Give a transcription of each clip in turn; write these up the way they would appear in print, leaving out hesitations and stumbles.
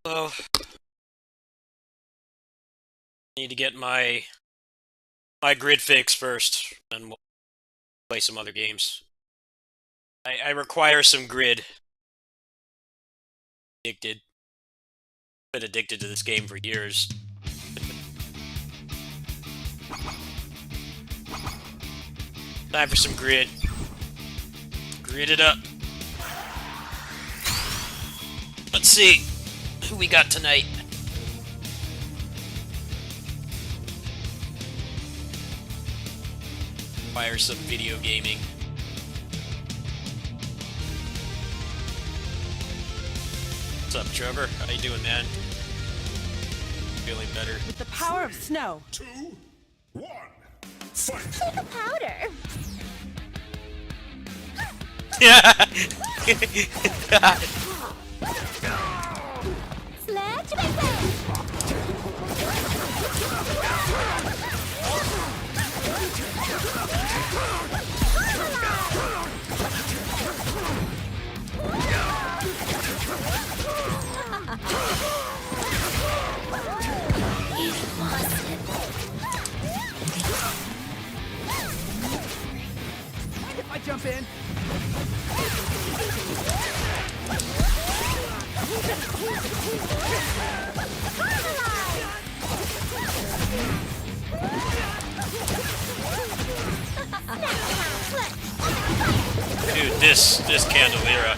So, need to get my grid fixed first, and we'll play some other games. I require some grid. Addicted. Been addicted to this game for years. Time for some grid. Grid it up. Let's see who we got tonight. Require some video gaming. What's up, Trevor? How you doing, man? Feeling better? With the power of snow. 2, 1, fight! The powder. Sledge If I jump in. Dude, this Candelera.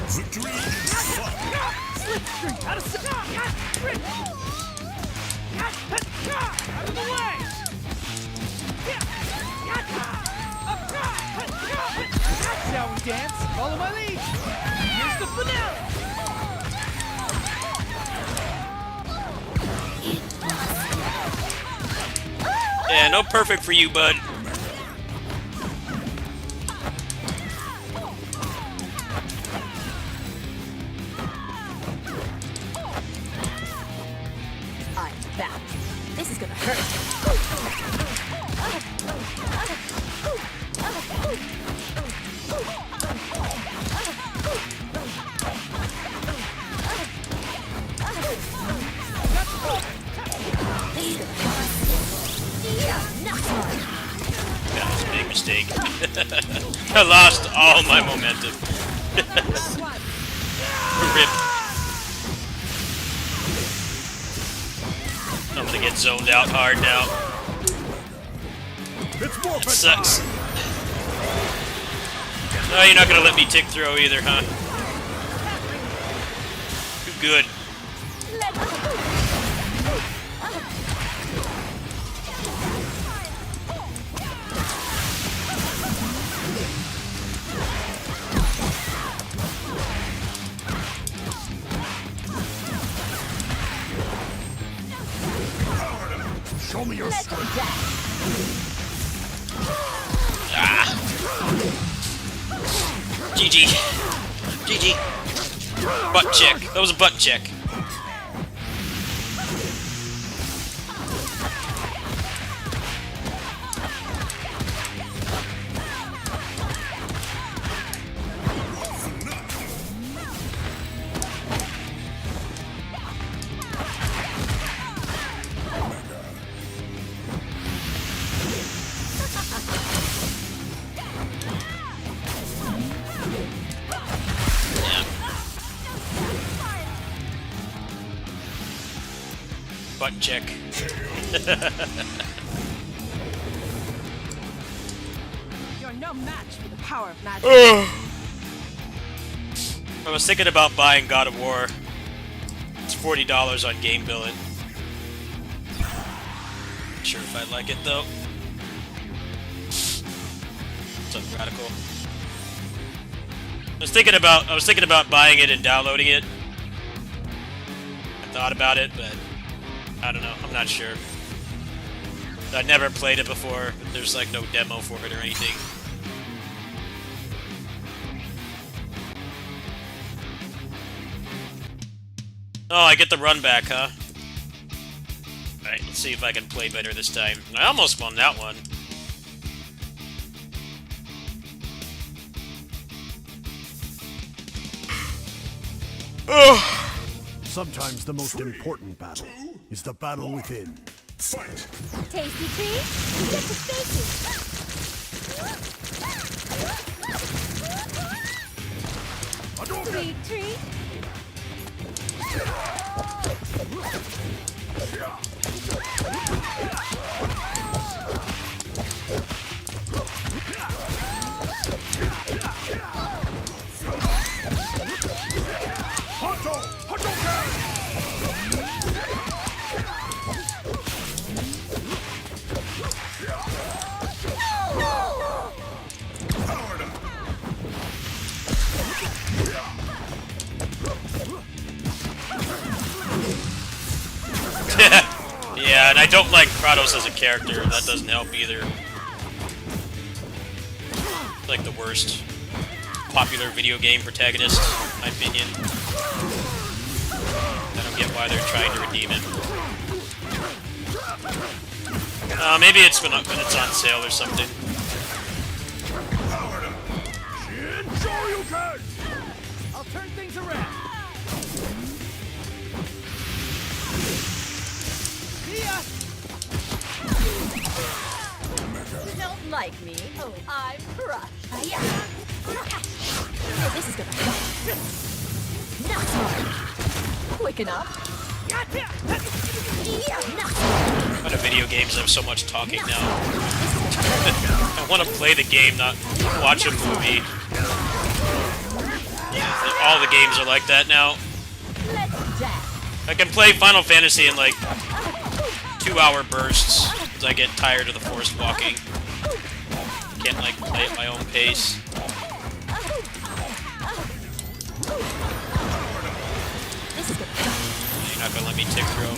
Victory is fun! Slipstream out of the way! Shall we dance? Follow my lead. Here's the finale. Yeah, no perfect for you, bud. I'm back. This is gonna hurt. That was a big mistake. I lost all my momentum. Rip. I'm gonna get zoned out hard now. It's more That sucks. No, you're not gonna let me tick throw either, huh? Too good. Show me your strength! Ah. GG. GG. Butt check. That was a butt check. Butt check. You're no match for the power of magic. I was thinking about buying God of War. It's $40 on Game Billet. Not sure if I like it though. It's radical. I was thinking about buying it and downloading it. I thought about it, but I don't know. I'm not sure. I've never played it before. There's like no demo for it or anything. Oh, I get the run back, huh? Alright, let's see if I can play better this time. I almost won that one. Oh. Sometimes the most important battle is the battle within. Fight! Tasty treat? You get to face it. Sweet treat? Yeah, and I don't like Kratos as a character. That doesn't help either. Like the worst popular video game protagonist, in my opinion. I don't get why they're trying to redeem him. Maybe it's when it's on sale or something. I'll turn things around. See ya. You don't like me? Oh, I'm crushed. Oh, this is gonna hurt. Not smart. Quick enough. Not smart. Out of video games, I have so much talking now. I want to play the game, not watch a movie. All the games are like that now. Let's dance. I can play Final Fantasy in like 2-hour bursts because I get tired of the forced walking. Can't like play at my own pace. This is gonna You're not gonna let me tick through.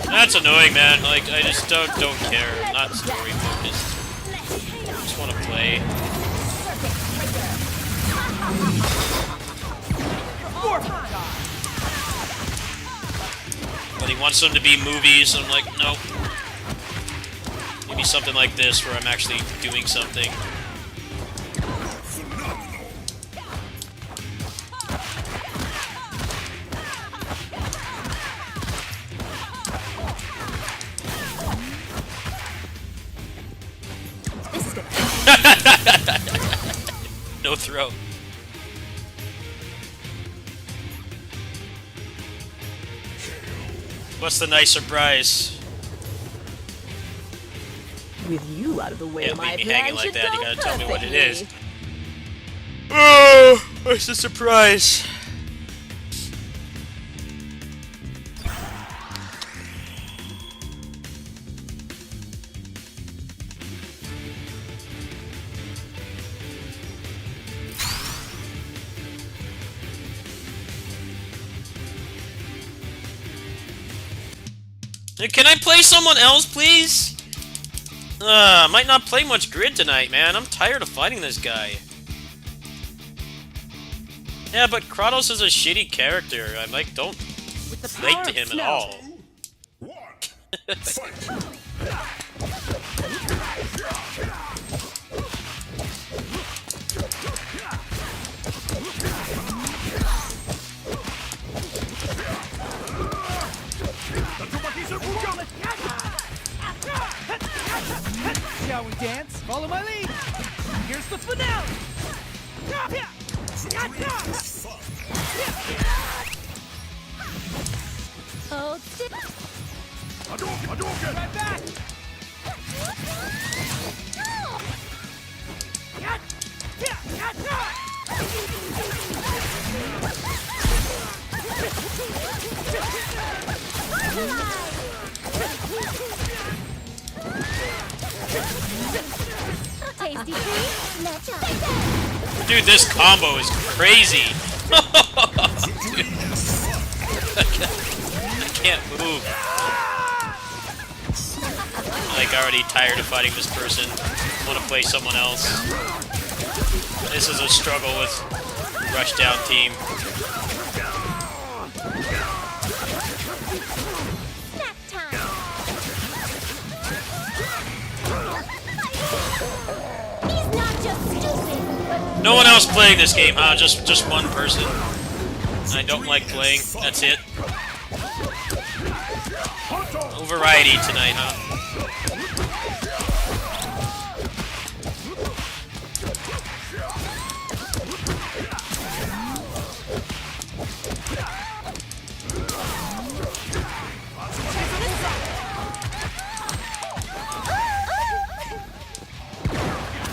That's annoying, man. Like I just don't care. I'm not story focused. I just want to play. But he wants them to be movies. I'm like, nope. Maybe something like this where I'm actually doing something. This is gonna No throw. What's the nice surprise? With you out of the way, Can't my leave me hanging plan like should that. You go gotta tell me what it is. perfectly. Oh, what's the surprise? Can I play someone else, please? Might not play much Grid tonight, man. I'm tired of fighting this guy. Yeah, but Kratos is a shitty character. I like don't relate to him at all. One. Fight! Shall we dance? Follow my lead. Here's the finale. Oh, dip. Right back. Tasty treat? Let's face it. Dude, this combo is crazy. I can't move. I'm like already tired of fighting this person. I want to play someone else. This is a struggle with Rushdown team. Snack time. He's not just stupid, but No one else playing this game, huh? Just one person. I don't like playing. That's it. No variety tonight, huh?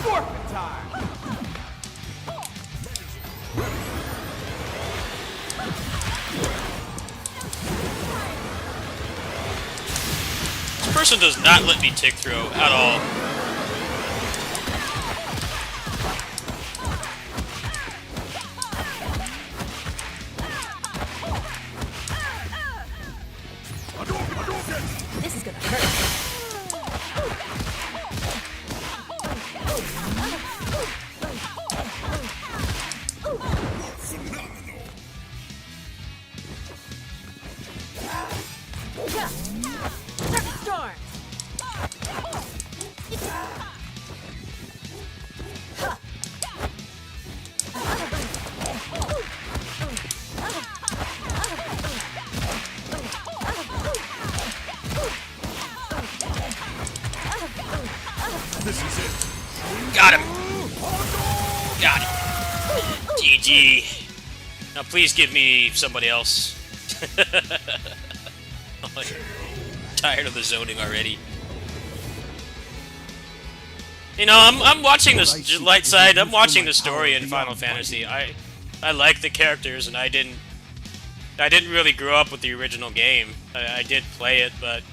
Forfeit time. This person does not let me tick throw at all. This is gonna hurt. Perfect storm. This is it. Got him. Got him. GG. Now please give me somebody else. I'm tired of the zoning already. You know, I'm watching this light side. I'm watching the story in Final Fantasy. I like the characters, and I didn't really grow up with the original game. I did play it, but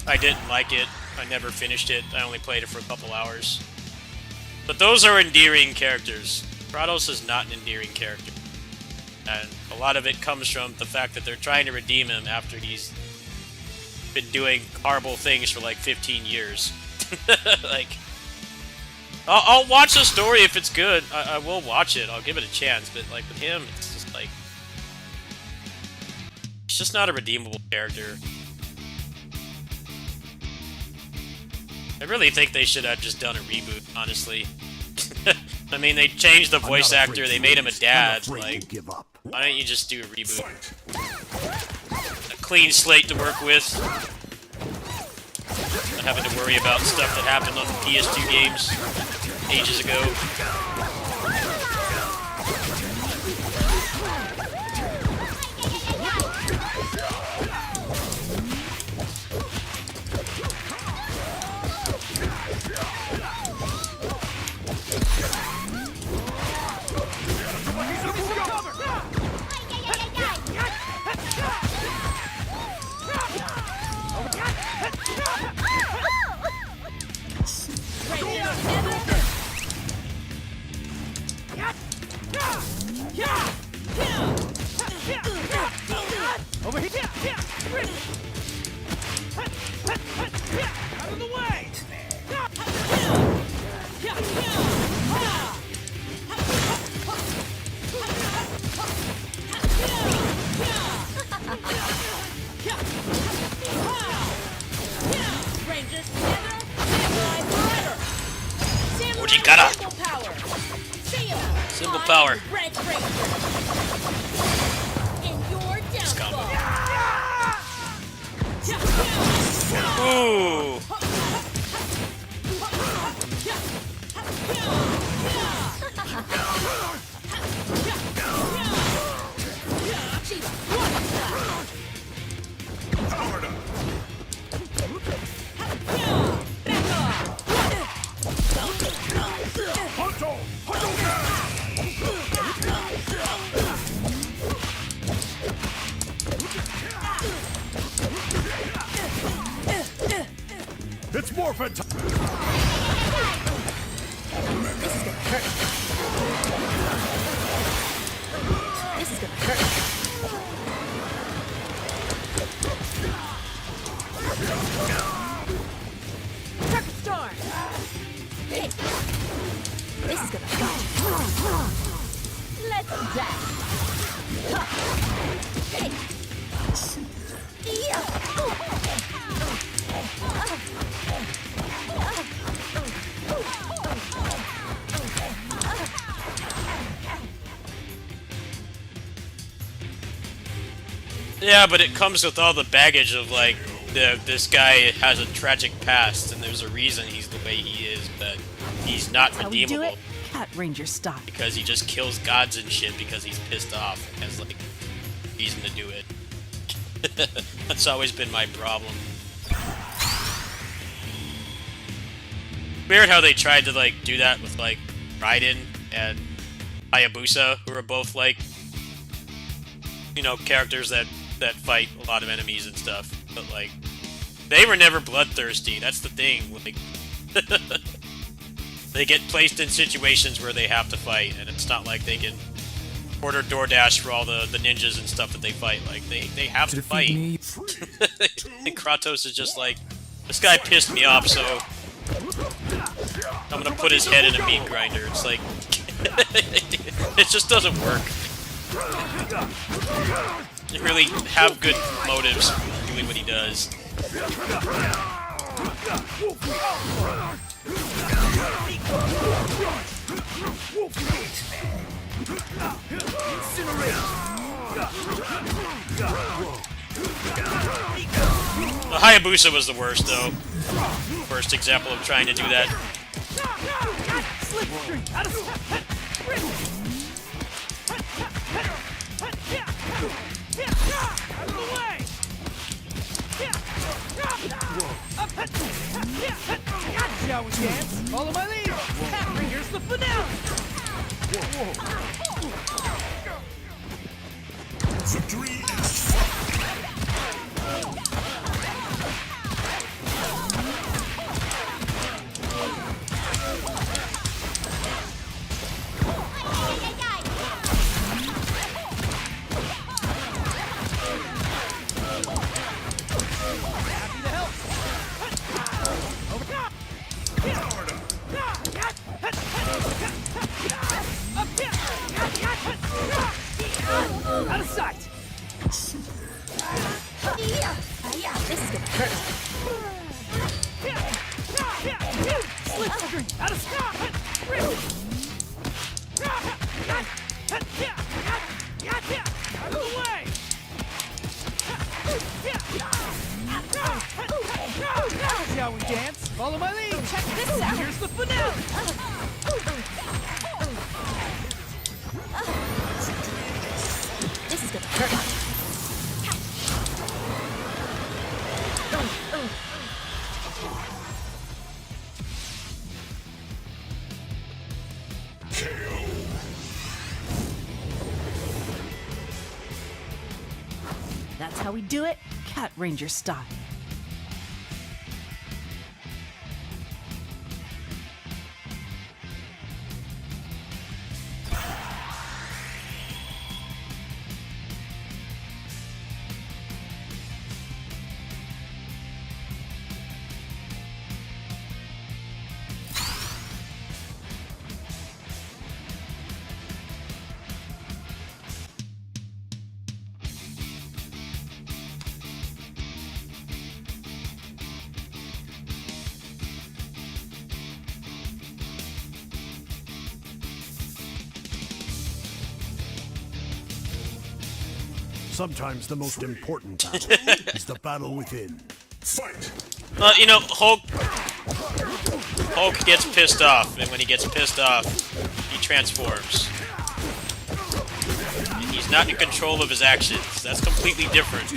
I didn't like it. I never finished it. I only played it for a couple hours. But those are endearing characters. Kratos is not an endearing character. And a lot of it comes from the fact that they're trying to redeem him after he's been doing horrible things for like 15 years. Like, I'll watch the story if it's good. I will watch it. I'll give it a chance. But like with him, it's just like, he's just not a redeemable character. I really think they should have just done a reboot, honestly. I mean, they changed the voice actor, they made him a dad. Like, why don't you just do a reboot? A clean slate to work with. Not having to worry about stuff that happened on PS2 games ages ago. Over here! Out of the way! Rangers together, samurai forever. Ojikara. Symbol power. See ya. Symbol power. Red Ranger. In your downfall. Ooh. It's morphin' time. This is gonna hurt. This is gonna hurt. Perfect storm. Hey. This is gonna hurt. Let's dance. Hey. Yeah. Yeah, but it comes with all the baggage of like this guy has a tragic past, and there's a reason he's the way he is, but he's not How we do redeemable it? Cat Ranger style. because he just kills gods and shit because he's pissed off and has like reason to do it. That's always been my problem. Weird how they tried to like do that with like Raiden and Hayabusa, who are both like, you know, characters that fight a lot of enemies and stuff, but like they were never bloodthirsty. That's the thing. Like they get placed in situations where they have to fight, and it's not like they can order DoorDash for all the ninjas and stuff that they fight. Like they have to fight. And Kratos is just like, this guy pissed me off, so I'm gonna put his head in a meat grinder. It's like it just doesn't work. You really have good motives doing what he does. The Hayabusa was the worst, though. First example of trying to do that. Out of the way! Shall we dance? Follow my lead! Here's the finale! Victory is Happy to help! Out of sight! This is gonna hurt. Slip screen! Out of sight! Out of the way! Shall we dance? Follow my lead! Check this out. Here's the finale! This is gonna hurt. That's how we do it, Cat Ranger style. sometimes the most important battle is the battle within. Fight! You know, Hulk gets pissed off, and when he gets pissed off, he transforms. And he's not in control of his actions. That's completely different.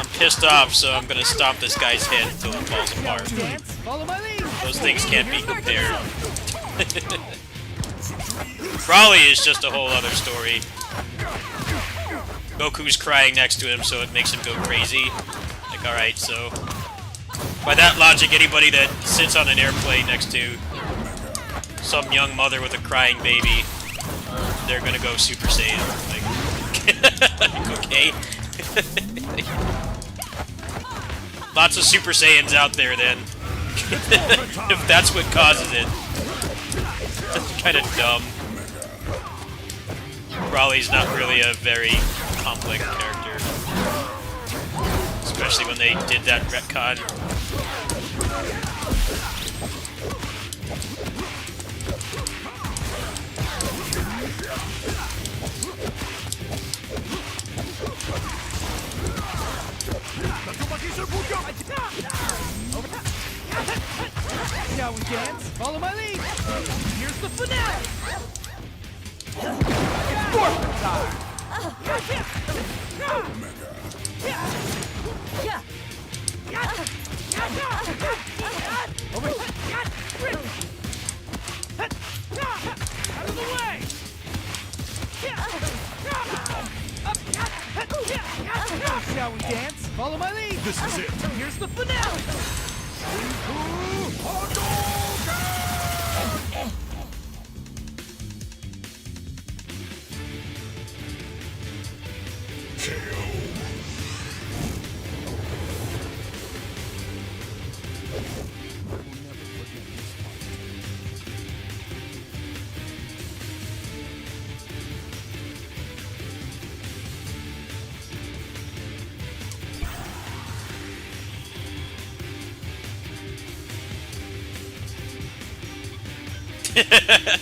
I'm pissed off, so I'm gonna stomp this guy's head until it falls apart. Dance, follow my lead. Those things can't be compared. Broly is just a whole other story. Goku's crying next to him, so it makes him go crazy. Like, alright, so... by that logic, anybody that sits on an airplane next to some young mother with a crying baby, they're gonna go Super Saiyan. Like, okay. Lots of Super Saiyans out there, then. If that's what causes it. That's kind of dumb. Broly's not really a very complex character. Especially when they did that retcon. Shall we dance? Follow my lead. Here's the finale. It's forfeit time. Over. Out of the way. Shall we dance? Follow my lead. This is it. Here's the finale.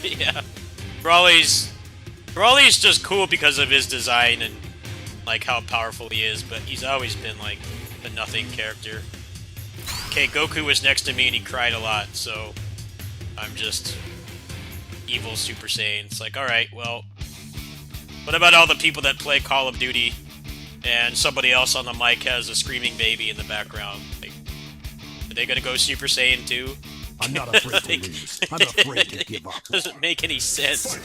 Yeah. Brawly's just cool because of his design and like how powerful he is, but he's always been like a nothing character. Okay, Goku was next to me and he cried a lot, so I'm just evil Super Saiyan. It's like, alright, well, what about all the people that play Call of Duty and somebody else on the mic has a screaming baby in the background? Like, are they gonna go Super Saiyan too? I'm not afraid to lose. I'm afraid to give up. Doesn't make any sense.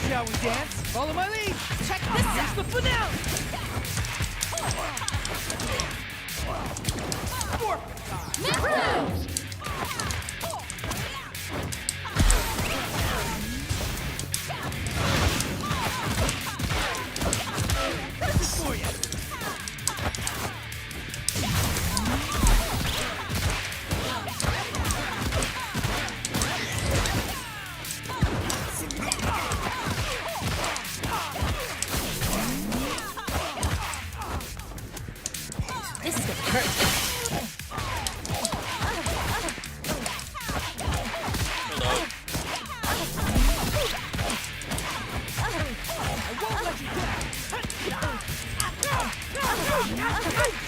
Shall we dance? Follow my lead. Check this out. Here's the finale. For you. This is gonna hurt. Hello.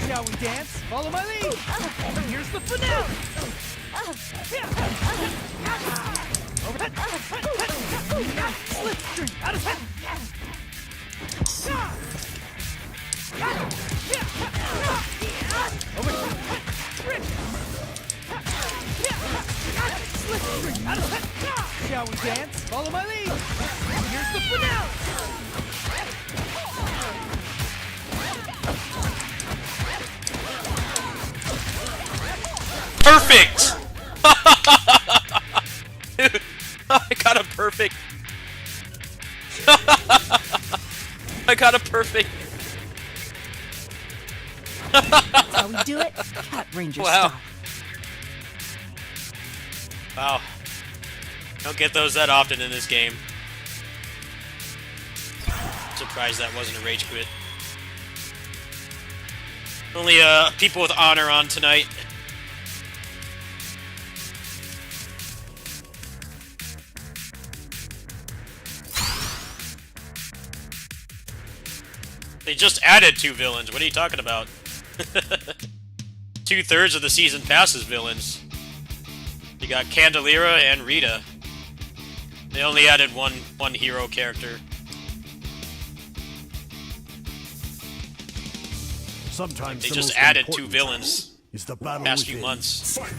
Shall we dance? Follow my lead. Here's the finale. Slipstream out of Shall we dance? Follow my lead. Here's the finale. Perfect! Dude, I got a perfect. I got a perfect. That's how we do it. Cat Ranger Wow. style. Wow. Don't get those that often in this game. Surprised that wasn't a rage quit. Only people with honor on tonight. They just added 2 villains. What are you talking about? 2/3 of the season pass is villains. You got Candelira and Rita. They only added one hero character. Sometimes They the just most added important 2 villains battle is the battle past few within. months. Snack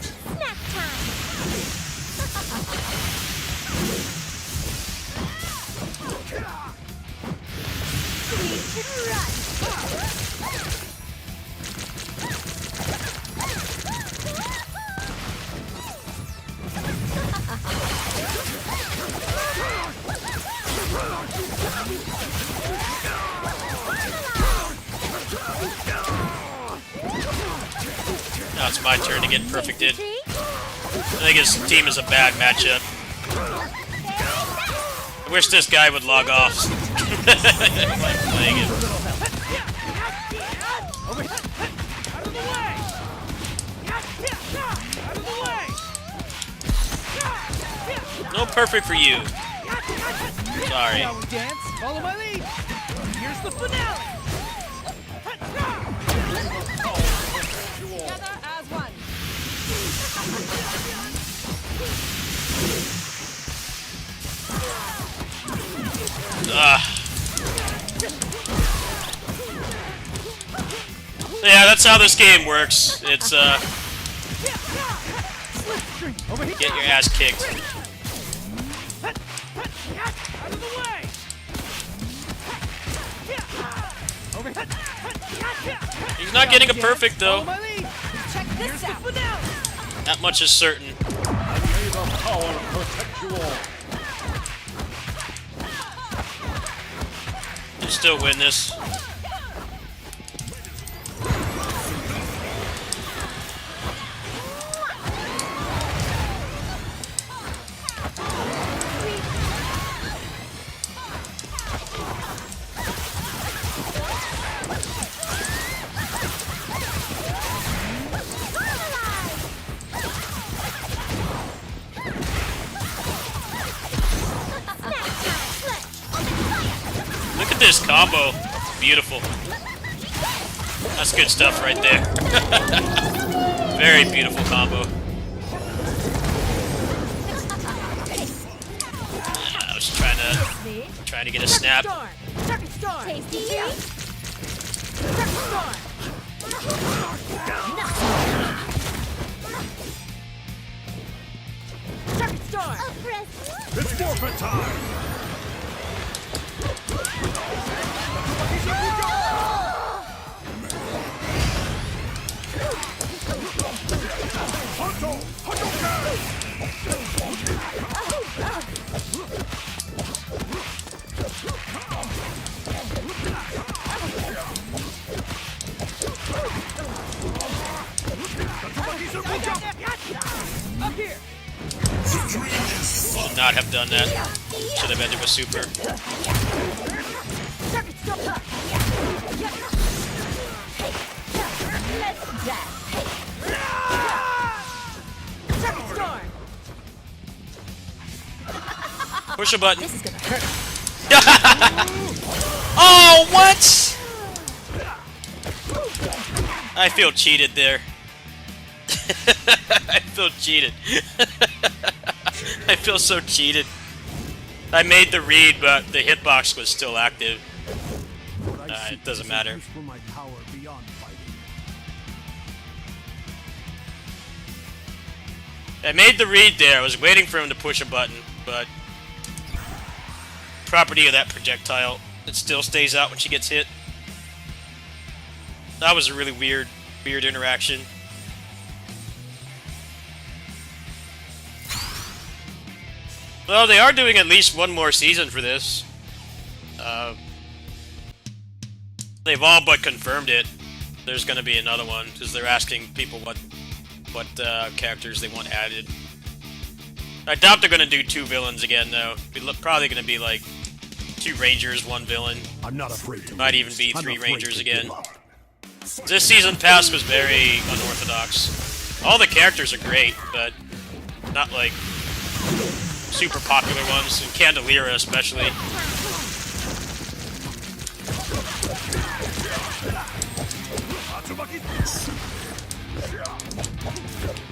Now it's my turn to get perfected. I think his team is a bad matchup. I wish this guy would log off. like playing it. Over here. Out of the way. Out of the way. No perfect for you. Sorry. Shall we dance? Follow my lead. Here's the finale. Together as one. Yeah, that's how this game works. It's Over here. get your ass kicked. Out of the way. Over here. He's not getting a perfect Follow though. my lead. Check this out. Finale. That much is certain. May the power protect you all. You'll still win this. Look at this combo. It's beautiful. That's good stuff right there. Very beautiful combo. I was trying to get a snap. Storm. Circuit storm. Tasty treat. Circuit storm. Circuit storm. It's forfeit time. Honto! Honto! Up here. Should not have done that. Should have ended with super. Circuit storm. Let's dance. Circuit storm. Push a button. This is gonna hurt. Oh, what? I feel cheated there. I feel cheated. I feel so cheated. I made the read, but the hitbox was still active. What I It seek doesn't is a matter. use for my power beyond fighting. I made the read there. I was waiting for him to push a button, but property of that projectile, it still stays out when she gets hit. That was a really weird interaction. Well, they are doing at least one more season for this. They've all but confirmed it. There's going to be another one because they're asking people what characters they want added. I doubt they're going to do 2 villains again, though. It's probably going to be like 2 Rangers, 1 villain. I'm not afraid to Might lose. even be I'm 3 afraid Rangers to again. give up. This season pass was very unorthodox. All the characters are great, but not like super popular ones, and Candelira especially.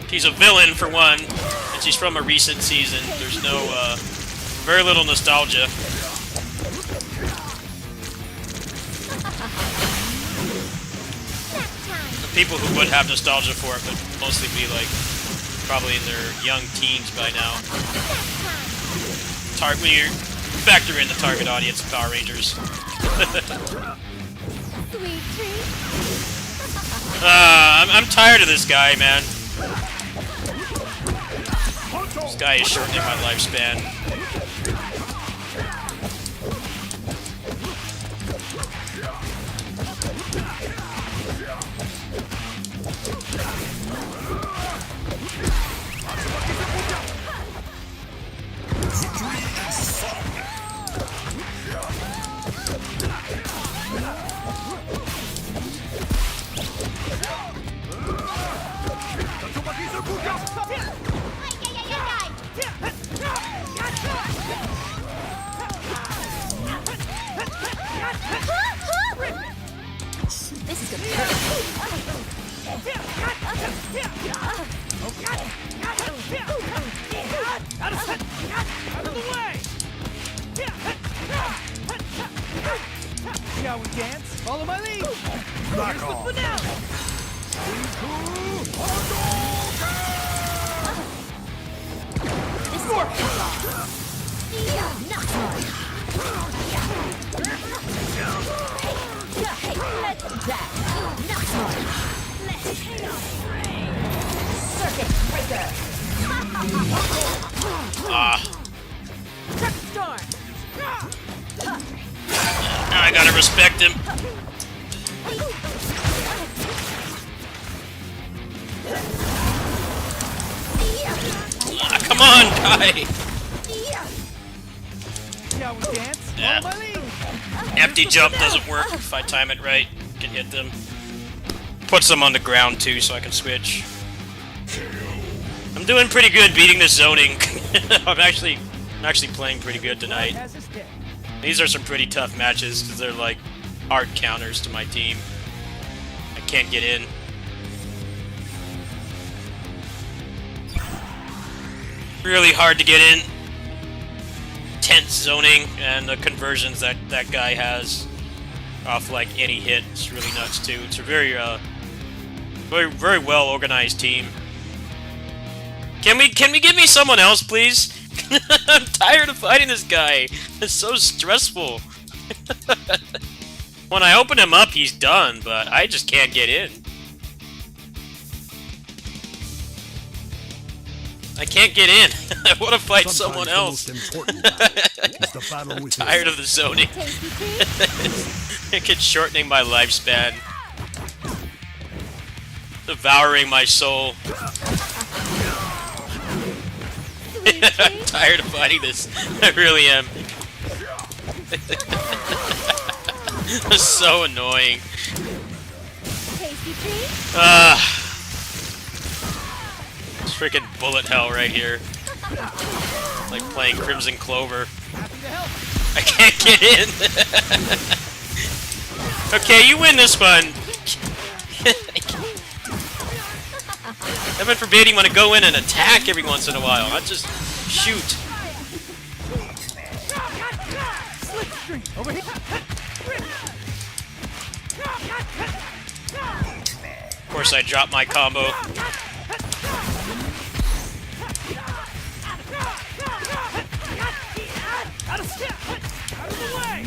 She's a villain for one, and she's from a recent season. There's no, very little nostalgia. The people who would have nostalgia for it would mostly be like, probably in their young teens by now. When you factor in the target audience of Power Rangers. Sweet treat. I'm tired of this guy, man. This guy is shortening my lifespan. Out of the way! Shall we dance? Follow my lead! Back off. Finale! Not hard. Let that. Not hard. Let's Circuit breaker. Truck storm. Now I gotta respect him. Come on, guy! Shall we dance? Yeah. Follow my lead! Empty jump doesn't work if I time it right. Can hit them. Puts them on the ground too, so I can switch. I'm doing pretty good beating the zoning. I'm actually playing pretty good tonight. Has his day. These are some pretty tough matches because they're like hard counters to my team. I can't get in. Really hard to get in. Tense zoning and the conversions that guy has off like any hit. It's really nuts too. It's a very very well organized team. Can we give me someone else, please? I'm tired of fighting this guy. It's so stressful. When I open him up, he's done, but I just can't get in. I can't get in. I want to fight someone else. The most important battle is the battle within. Tired of the zoning. It's shortening my lifespan. Devouring my soul. I'm tired of fighting this. I really am. It's so annoying. It's freaking bullet hell right here. Like playing Crimson Clover. I can't get in. Okay, you win this one. Heaven forbid you want to go in and attack every once in a while. Not just shoot. Slipstream over here. Of course, I dropped my combo. Out of the way!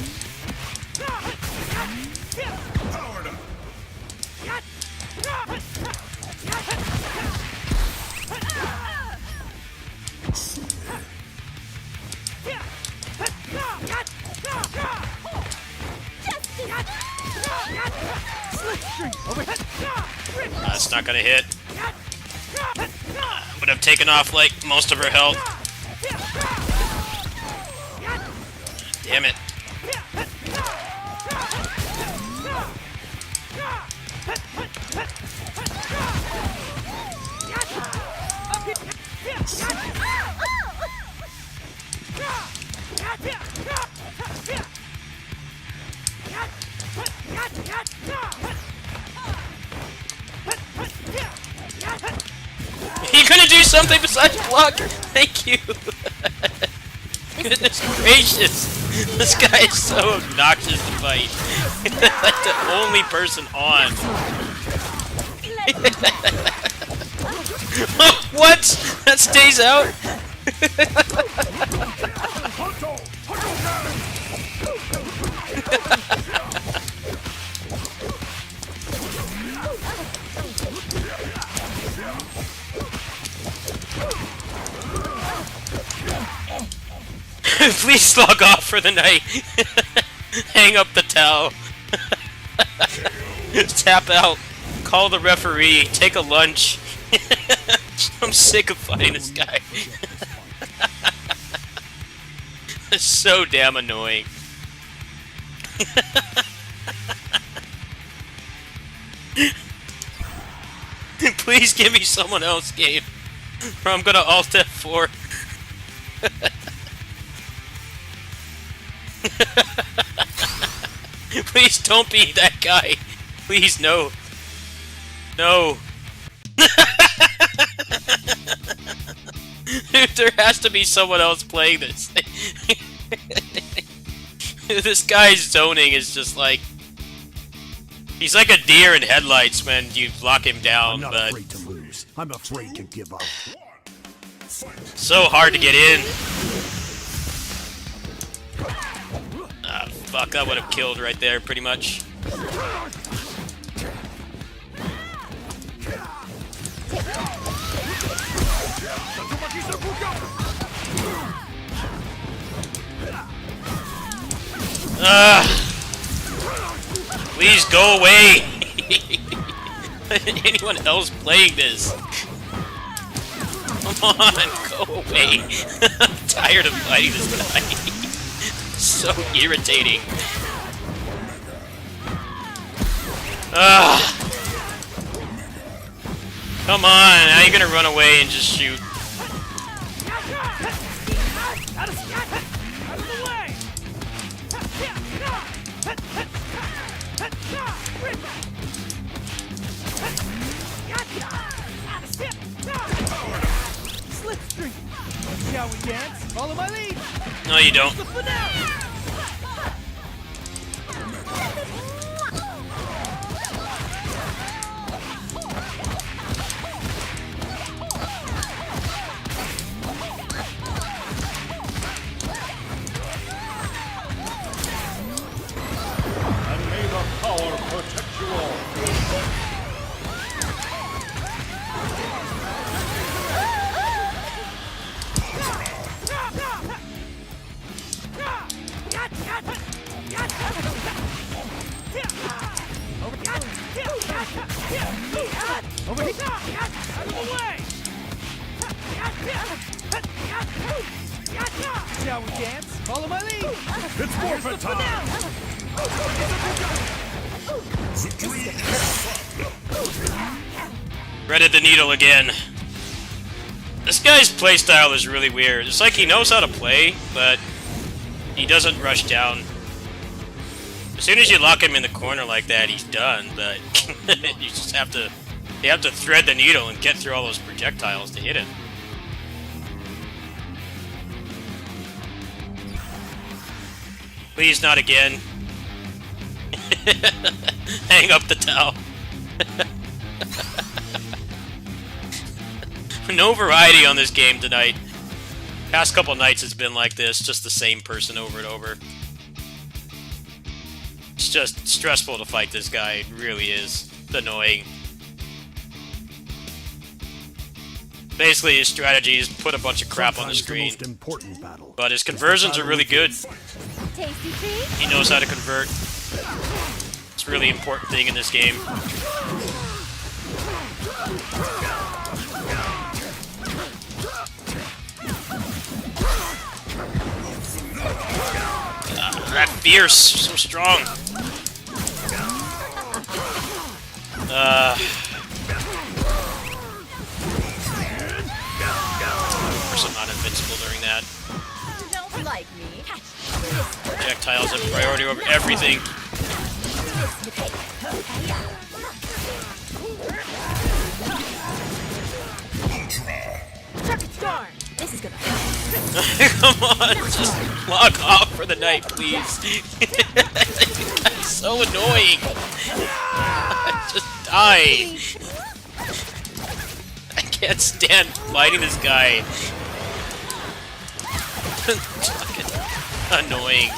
That's not gonna hit. Would have taken off like most of her health. Damn it. You gonna do something besides block? Thank you. Goodness gracious. This guy is so obnoxious to fight. Like the only person on. What? That stays out? Please log off for the night. Hang up the towel. Tap out. Call the referee. Take a lunch. I'm sick of fighting this guy. It's so damn annoying. Please give me someone else, game. Or I'm gonna alt F4. Please don't be that guy. Please, no. No. There has to be someone else playing this. This guy's zoning is just like... He's like a deer in headlights when you lock him I'm down, not but afraid to lose. I'm afraid to give up. so hard to get in. Ah, fuck, that would have killed right there, pretty much. Please go away! Anyone else playing this? Come on, go away! I'm tired of fighting this guy. So irritating. Come on, now you're gonna run away and just shoot. Out of the way! Slipstream! Shall we dance? Follow my lead! No, you don't. The finale! And may the power protect you all. Over here! Out of the way! Shall we dance? Follow my lead! It's forfeit time! Threaded the needle again. This guy's playstyle is really weird. It's like he knows how to play, but he doesn't rush down. As soon as you lock him in the corner like that, he's done, but you just have to... You have to thread the needle and get through all those projectiles to hit him. Please, not again. Hang up the towel. No variety on this game tonight. Past couple nights it's been like this, just the same person over and over. It's just stressful to fight this guy, it really is. It's annoying. Basically, his strategy is put a bunch of crap on the Sometimes screen, most important battle. but his conversions are really good. Tasty treat? He knows how to convert. It's a really important thing in this game. That fierce, so strong. Of course I'm not invincible during that. You don't like me? Projectiles have priority over everything. Darn! This is gonna hurt. Come on, just log off for the night, please. It's so annoying. Just die. I can't stand fighting this guy. Fucking annoying.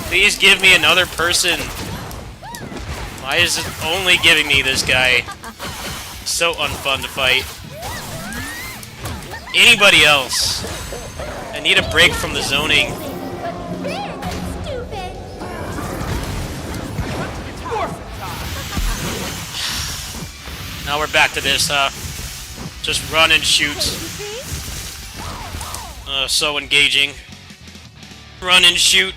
Please give me another person. Why is it only giving me this guy? So unfun to fight. Anybody else? I need a break from the zoning. Stupid! Now we're back to this, huh? Just run and shoot. So engaging. Run and shoot.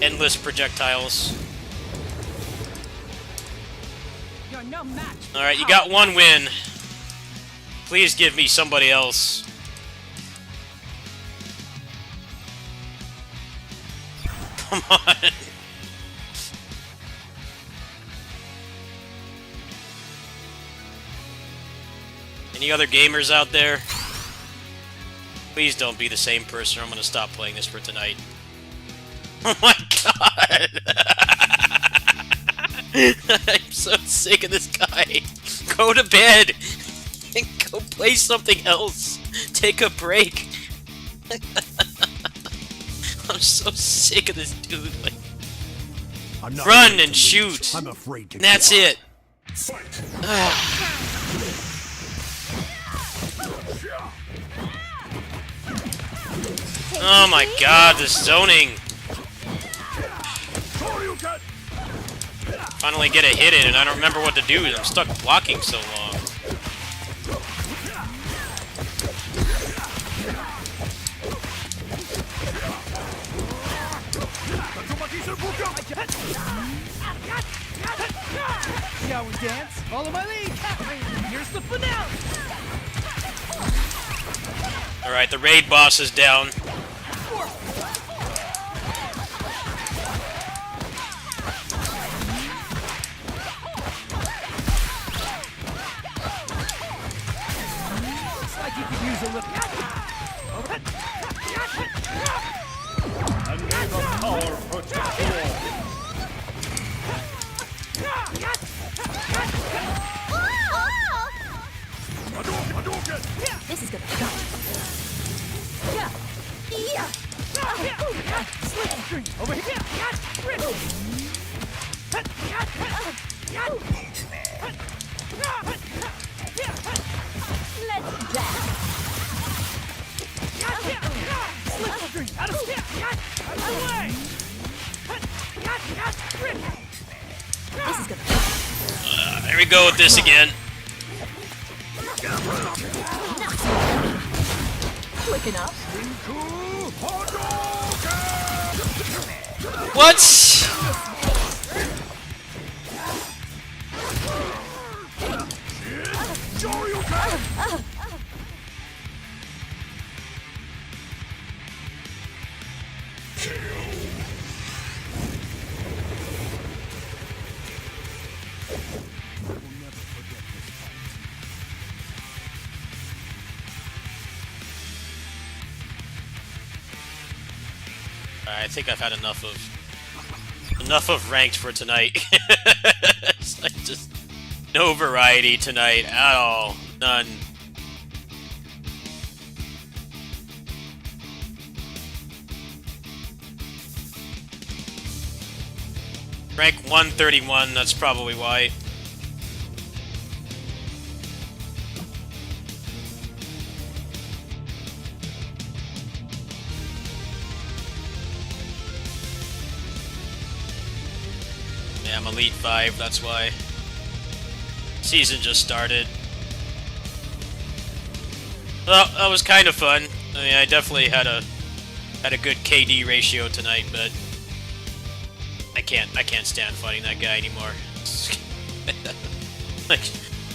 Endless projectiles. You're no match. Alright, you got one win. Please give me somebody else. Come on. Any other gamers out there? Please don't be the same person or I'm gonna stop playing this for tonight. Oh my god! I'm so sick of this guy. Go to bed! And go play something else. Take a break. I'm so sick of this dude. Like, I'm not run afraid and to lose. shoot. I'm afraid to And that's give up. it. Fight. Oh my god, the zoning. Finally get a hit in and I don't remember what to do. I'm stuck blocking so long. See how we dance? Follow my lead. Here's the finale. Alright, the raid boss is down. Looks like you could use a little. And may the power protect you all. This is gonna cut. Yeah. Slip string over here. Let's dance. Slip string out of the way. This is gonna cut. Here we go with this again. Quick enough. What? I think I've had enough of ranked for tonight. It's like just no variety tonight at all. None. Rank 131, that's probably why. Yeah, I'm Elite 5, that's why. Season just started. Well, that was kind of fun. I mean, I definitely had a good KD ratio tonight, but I can't stand fighting that guy anymore. Like,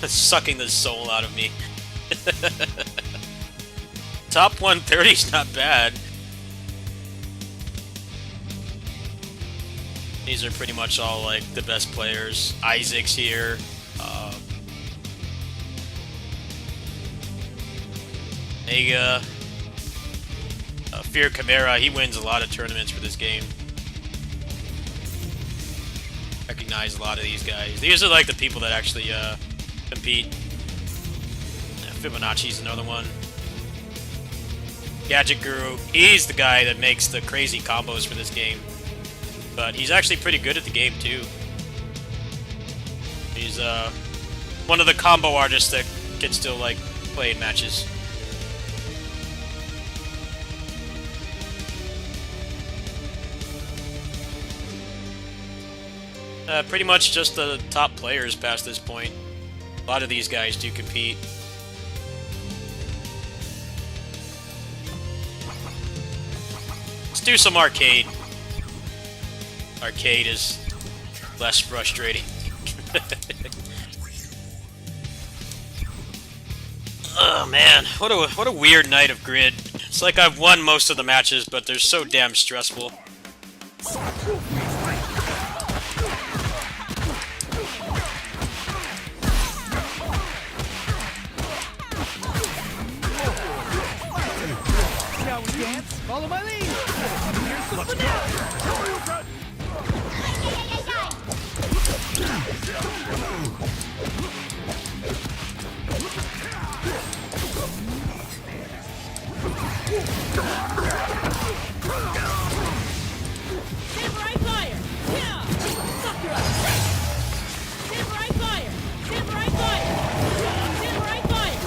it's sucking the soul out of me. Top 130's not bad. These are pretty much all like the best players. Isaac's here. Mega. Fear Chimera, he wins a lot of tournaments for this game. Recognize a lot of these guys. These are like the people that actually compete. Fibonacci's another one. Gadget Guru, he's the guy that makes the crazy combos for this game. But he's actually pretty good at the game too. He's one of the combo artists that can still like play in matches. Pretty much just the top players past this point. A lot of these guys do compete. Let's do some arcade. Arcade is less frustrating. Oh man, what a weird night of Grid. It's like I've won most of the matches, but they're so damn stressful. Shall we dance? Follow my lead. Here's the finale. Samurai fire! Yeah! Sakura! Samurai fire! Samurai fire! Samurai fire!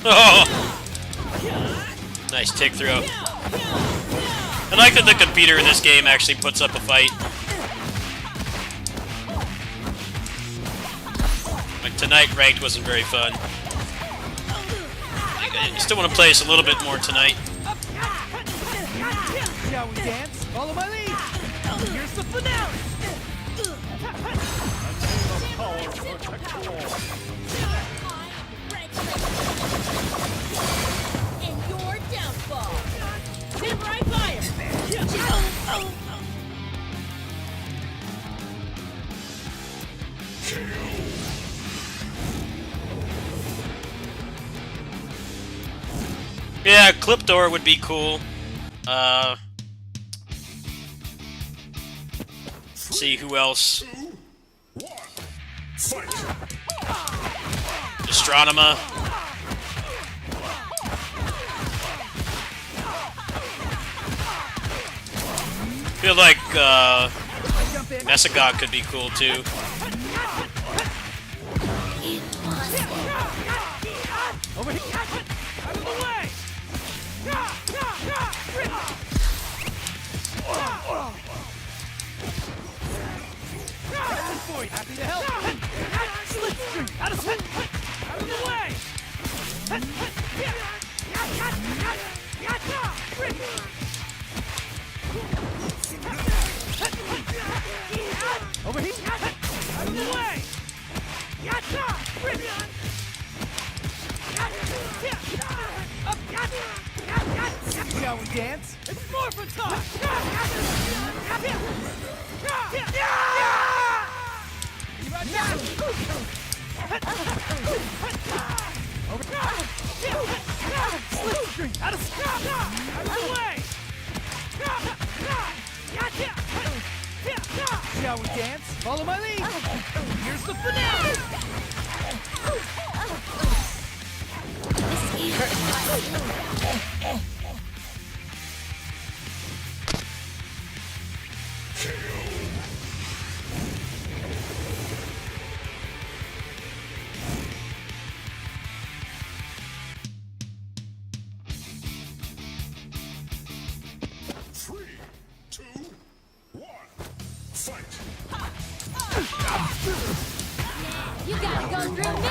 Oh! Nice tick throw. I like that the computer in this game actually puts up a fight. Like tonight, ranked wasn't very fun. I still want to play this a little bit more tonight. Shall we dance? Follow my lead. Here's the finale. Power protect you all. And your downfall! Samurai fire! Yeah, clip door would be cool. See who else. Astronema. Feel like Mesagog could be cool too. Over here. Out of the way. Boy, happy to help. Slipstream. Out of the way. Over here. Out of the way. Shall we dance? It's morphin' time! Slipstream! Out of the way! Shall we dance? Follow my lead! Here's the finale! You gotta go through me!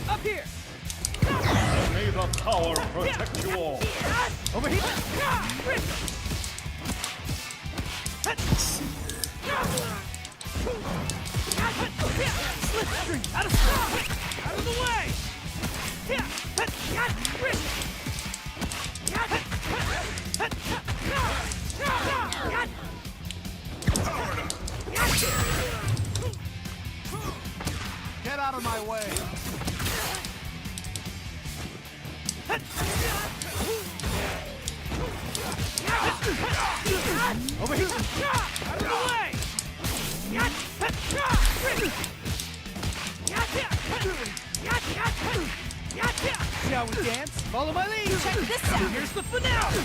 Up here! May the power protect you all. Over here! Slipstream! Out of the way! Get out of my way! Over here! Out of the way! Shall we dance? Follow my lead! Check this out! Here's the finale!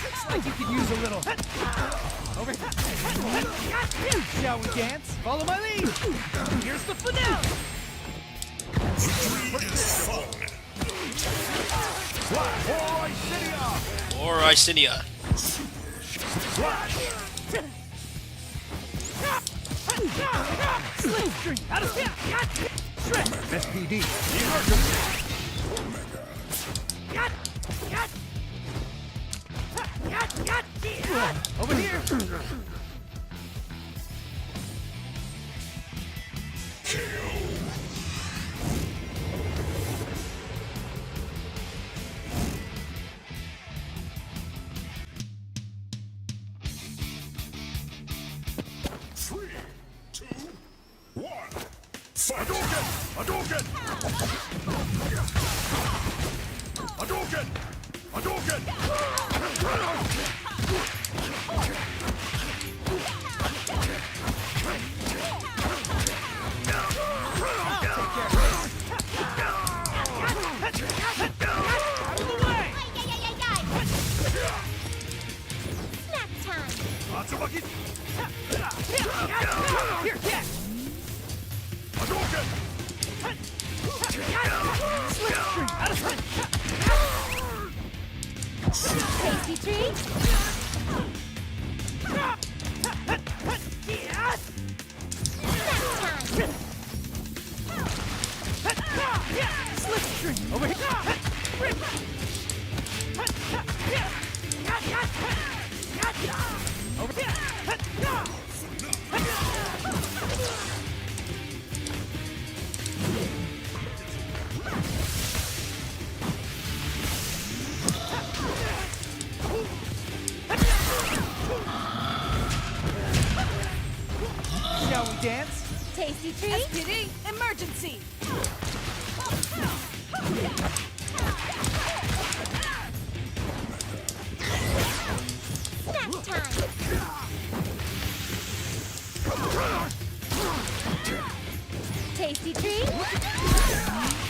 Looks like you could use a little. Over here. Shall we dance? Follow my lead. Here's the finale. Victory is falling. or Icinia. SPD. Over here. Three, two, one. Hadouken! Hadouken! Hadouken! Hadouken! Snack time. Matsubaki! Here, catch. Hadouken! Tasty treat. Snack time. Slipstream. Over here. Over here. Shall we dance? Tasty treat. SPD, emergency! Snack time. Tasty treat.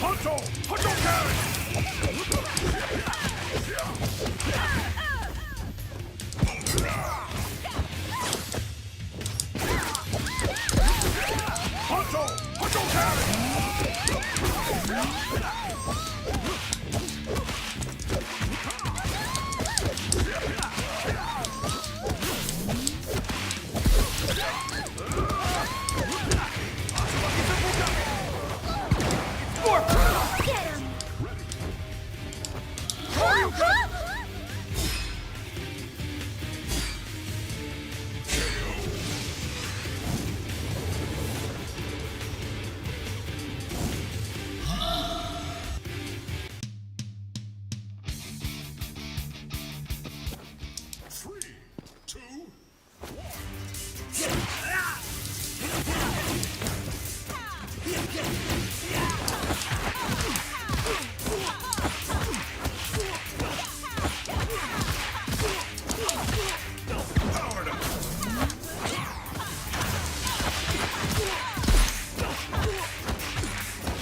Honto! Hadouken! Honto! Hadouken! Get him. Three, two,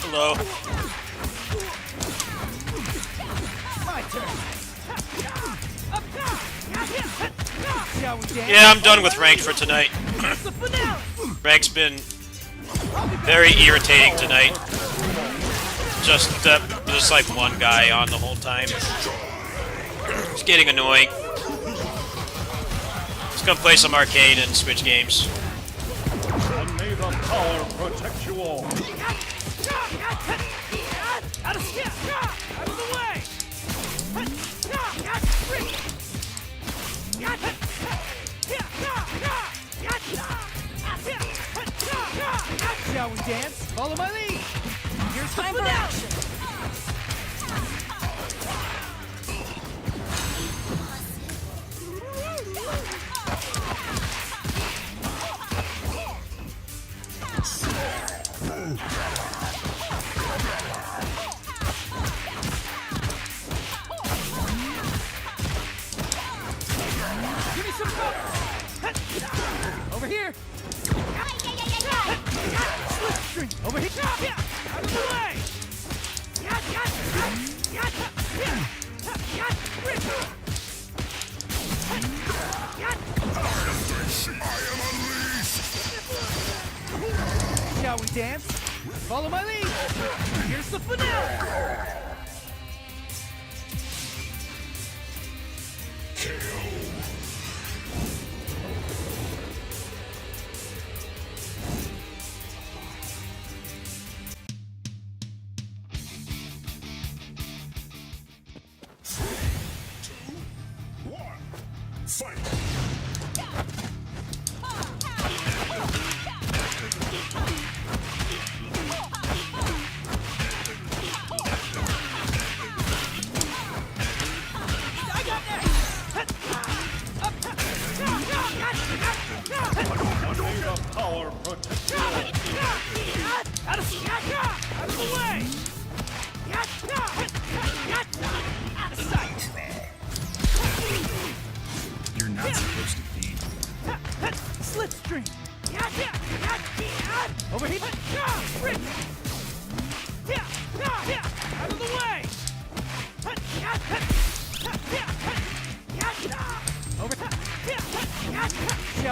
Hello. My turn. Shall we dance? Yeah, I'm done with ranked for tonight. Rank's been very irritating tonight. Just like one guy on the whole time. It's getting annoying. Let's go play some arcade and Switch games. And may the power protect you all. Out of the way! Shall we dance? Follow my lead! Here's Time for action! Give me some cover! Over here! Slipstream! Over here! Out of the way! Shall we dance? Follow my lead! Here's the finale!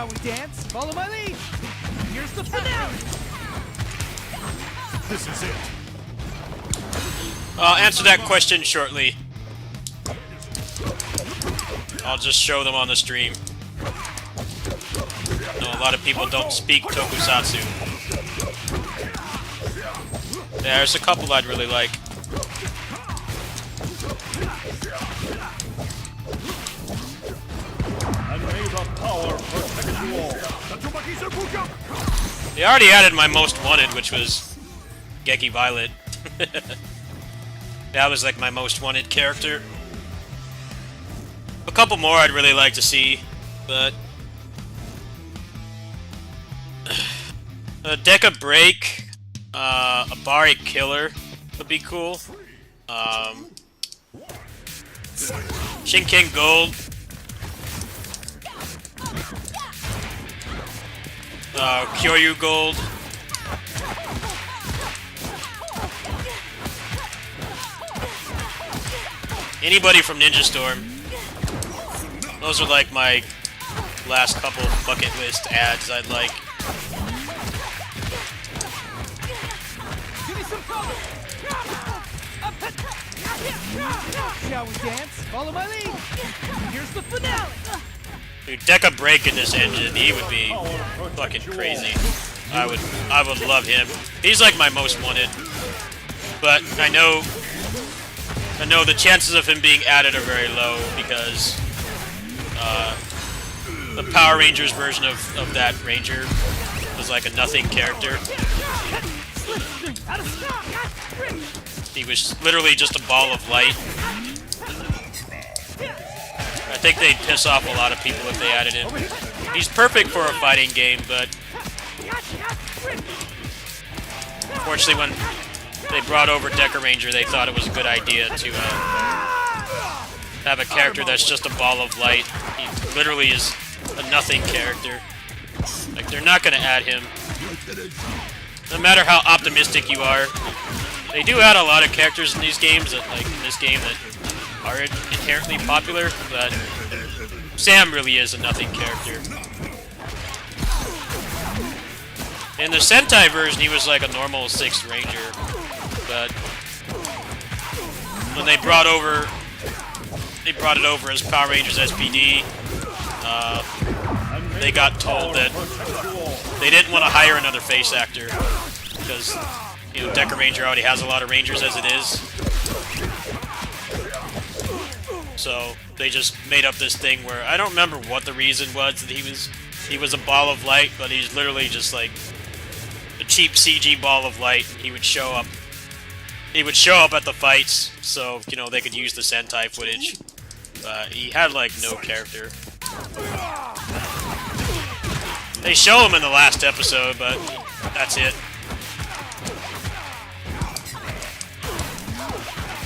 Shall we dance? Follow my lead. Here's the finale. This is it. I'll answer that question shortly. I'll just show them on the stream. I know a lot of people don't speak Tokusatsu. Yeah, there's a couple I'd really like. And may the power protect you all. They already added my most wanted, which was Geki Violet. That was like my most wanted character. A couple more I'd really like to see, but a Deca Break, a Bari Killer would be cool. Shinken Gold. Kyoryu Gold. Anybody from Ninja Storm. Those are like my last couple bucket list ads I'd like. Give me some cover. Shall we dance? Follow my lead. Here's the finale. Dude, Deca Break in this engine, he would be fucking crazy. I would love him. He's like my most wanted. But I know the chances of him being added are very low because the Power Rangers version of that Ranger was like a nothing character. He was literally just a ball of light. I think they'd piss off a lot of people if they added him. He's perfect for a fighting game, but unfortunately when they brought over Deca Ranger, they thought it was a good idea to have a character that's just a ball of light. He literally is a nothing character. Like, they're not going to add him. No matter how optimistic you are. They do add a lot of characters in these games, that, like in this game, that are inherently popular, but Sam really is a nothing character. In the Sentai version, he was like a normal 6th Ranger, but when they brought it over as Power Rangers SPD, they got told that they didn't want to hire another face actor because, you know, Deca Ranger already has a lot of Rangers as it is. So they just made up this thing where I don't remember what the reason was that he was a ball of light, but he's literally just like a cheap CG ball of light. He would show up. He would show up at the fights, so you know they could use the Sentai footage. He had like no character. They show him in the last episode, but that's it.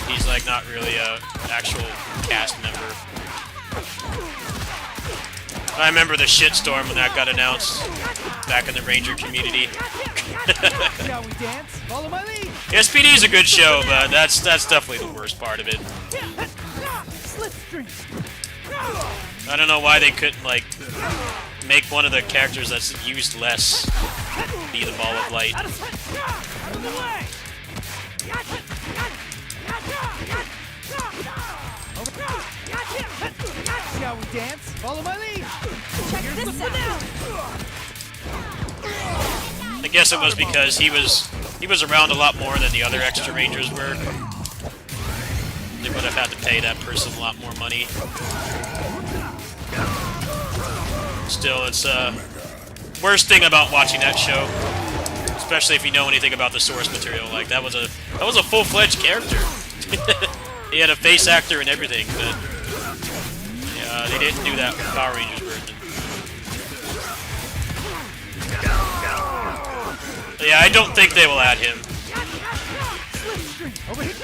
He's like not really a actual cast member. I remember the shitstorm when that got announced back in the Ranger community. Shall we dance? Follow my lead. SPD is a good show, but that's definitely the worst part of it. Slipstream. I don't know why they couldn't like make one of the characters that's used less be the ball of light. Out of the way. Shall we dance? Follow my lead. Check Here's the this out. finale. I guess it was because he was around a lot more than the other extra Rangers were. They would have had to pay that person a lot more money. Still, it's worst thing about watching that show, especially if you know anything about the source material. Like that was a full-fledged character. He had a face actor and everything, but yeah, they didn't do that with Power Rangers version. But yeah, I don't think they will add him. Over here.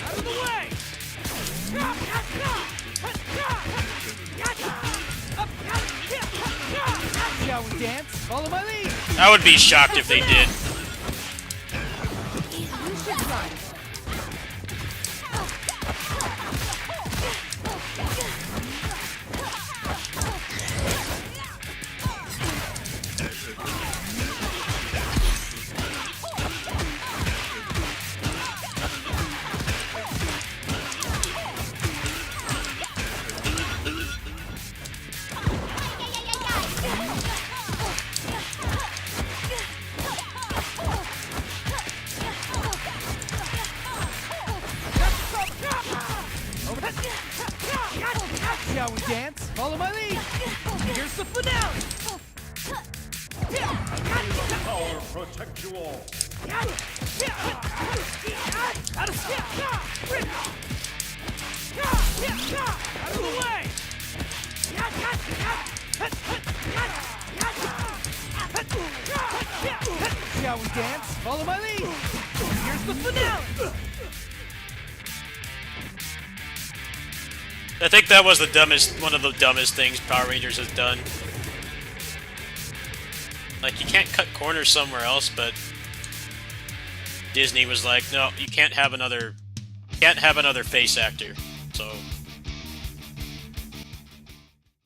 Out of the way. Shall we dance? Follow my lead. I would be shocked if they did. You should run. Follow my lead. Here's the finale. May the power protect you all. Out of the way. Shall we dance? Follow my lead. Here's the finale. I think that was one of the dumbest things Power Rangers has done. Like, you can't cut corners somewhere else, but Disney was like, no, you can't have another face actor. So,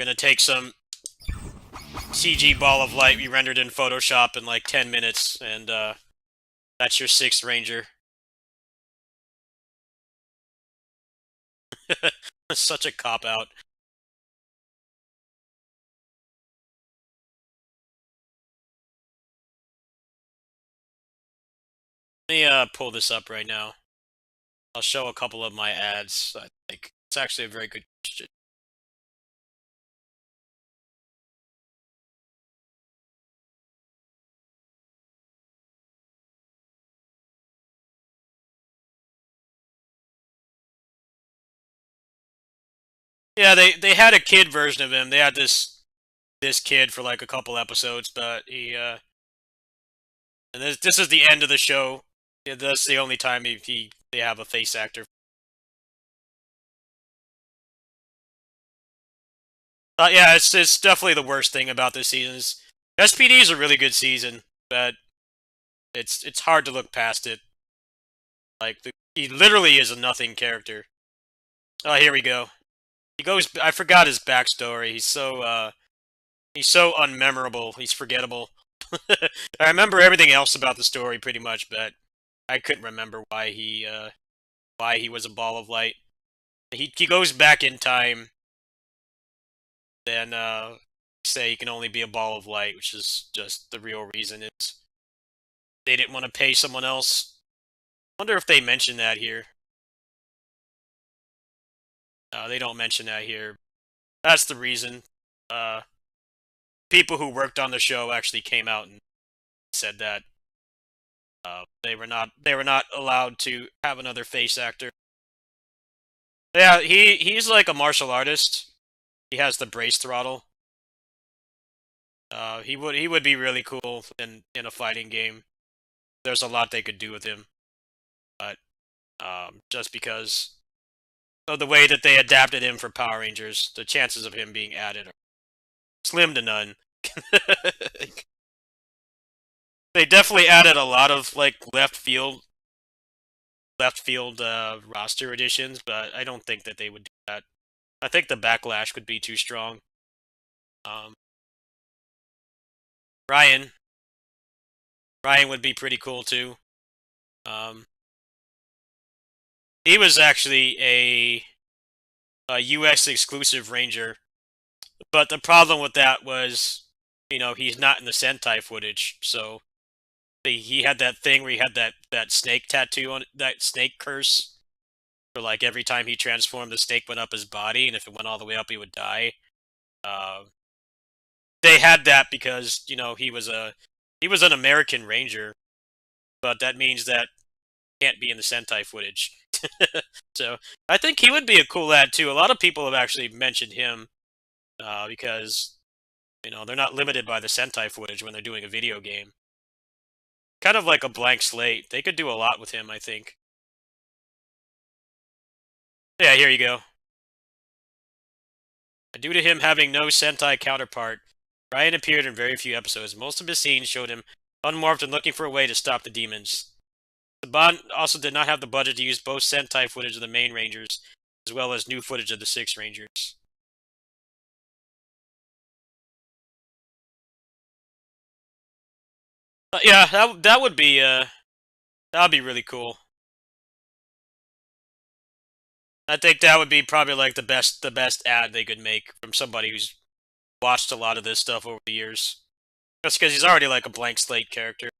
gonna take some CG ball of light we rendered in Photoshop in like 10 minutes, and that's your 6th Ranger. Such a cop-out. Let me pull this up right now. I'll show a couple of my ads. I think it's actually a very good question. Yeah, they had a kid version of him. They had this kid for like a couple episodes, but he and this is the end of the show. Yeah, that's the only time they have a face actor. Yeah, it's definitely the worst thing about this season. SPD is a really good season, but it's hard to look past it. Like he literally is a nothing character. Oh, here we go. He goes. I forgot his backstory. He's so unmemorable. He's forgettable. I remember everything else about the story pretty much, but I couldn't remember why he was a ball of light. He goes back in time. Then say he can only be a ball of light, which is just the real reason is they didn't want to pay someone else. Wonder if they mention that here. No, they don't mention that here. That's the reason. People who worked on the show actually came out and said that they were not allowed to have another face actor. Yeah, he's like a martial artist. He has the brace throttle. He would be really cool in a fighting game. There's a lot they could do with him, but just because of the way that they adapted him for Power Rangers, the chances of him being added are slim to none. They definitely added a lot of like left field roster additions, but I don't think that they would do that. I think the backlash would be too strong. Ryan would be pretty cool too. He was actually a US exclusive Ranger, but the problem with that was, he's not in the Sentai footage, so he had that thing where he had that snake tattoo on it, that snake curse, for like every time he transformed, the snake went up his body, and if it went all the way up, he would die. They had that because he was an American Ranger, but that means that he can't be in the Sentai footage. So I think he would be a cool ad too. A lot of people have actually mentioned him because they're not limited by the Sentai footage when they're doing a video game. Kind of like a blank slate. They could do a lot with him, I think. Yeah, here you go. Due to him having no Sentai counterpart, Ryan appeared in very few episodes. Most of his scenes showed him unmorphed and looking for a way to stop the demons. Saban also did not have the budget to use both Sentai footage of the main Rangers, as well as new footage of the 6 Rangers. But yeah, that would be really cool. I think that would be probably like the best ad they could make from somebody who's watched a lot of this stuff over the years. Just because he's already like a blank slate character.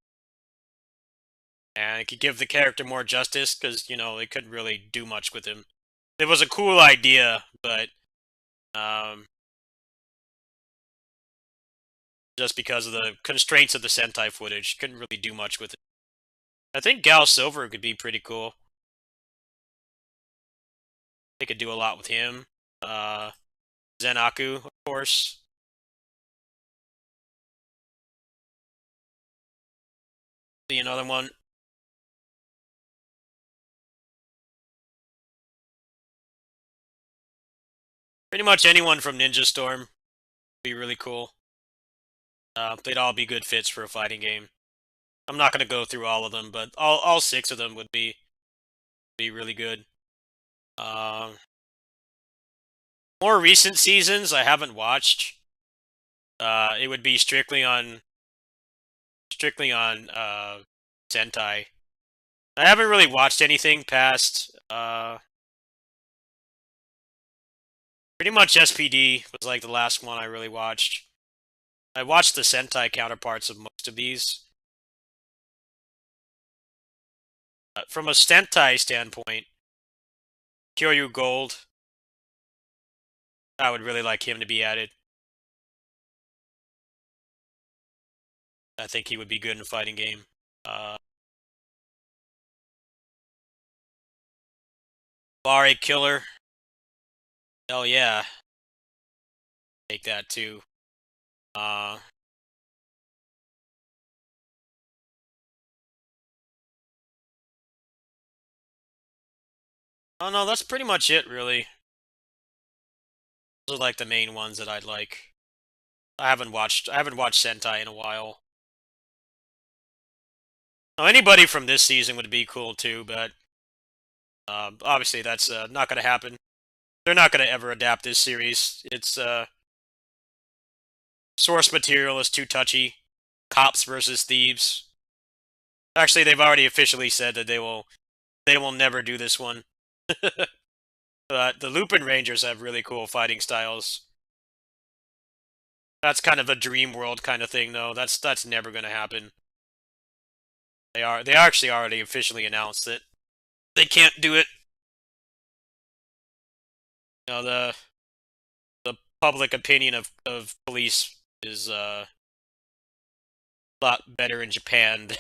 And it could give the character more justice, because, they couldn't really do much with him. It was a cool idea, but just because of the constraints of the Sentai footage. Couldn't really do much with it. I think Gal Silver could be pretty cool. They could do a lot with him. Zenaku, of course. Be another one. Pretty much anyone from Ninja Storm would be really cool. They'd all be good fits for a fighting game. I'm not going to go through all of them, but all 6 of them would be really good. More recent seasons I haven't watched. It would be strictly on Sentai. I haven't really watched anything past pretty much SPD was like the last one I really watched. I watched the Sentai counterparts of most of these. From a Sentai standpoint, Kyoryu Gold, I would really like him to be added. I think he would be good in a fighting game. Bari Killer. Hell yeah. Take that too. Oh no, that's pretty much it, really. Those are like the main ones that I'd like. I haven't watched Sentai in a while. Now, anybody from this season would be cool too, but obviously that's not going to happen. They're not going to ever adapt this series. It's source material is too touchy. Cops versus thieves. Actually, they've already officially said that they will never do this one. But the Lupin Rangers have really cool fighting styles. That's kind of a dream world kind of thing, though. That's never going to happen. They actually already officially announced that they can't do it. You know, the public opinion of police is a lot better in Japan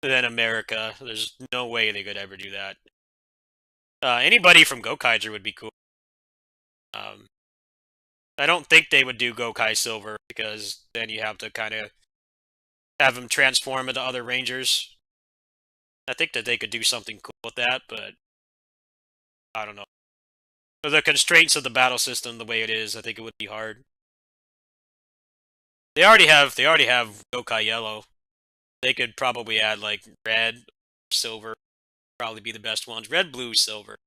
than America. There's no way they could ever do that. Anybody from Gokaiger would be cool. I don't think they would do Gokai Silver, because then you have to kind of have him transform into other Rangers. I think that they could do something cool with that, but I don't know. For the constraints of the battle system the way it is, I think it would be hard. They already have Gokai Yellow. They could probably add like Red, Silver, probably be the best ones. Red, Blue, Silver.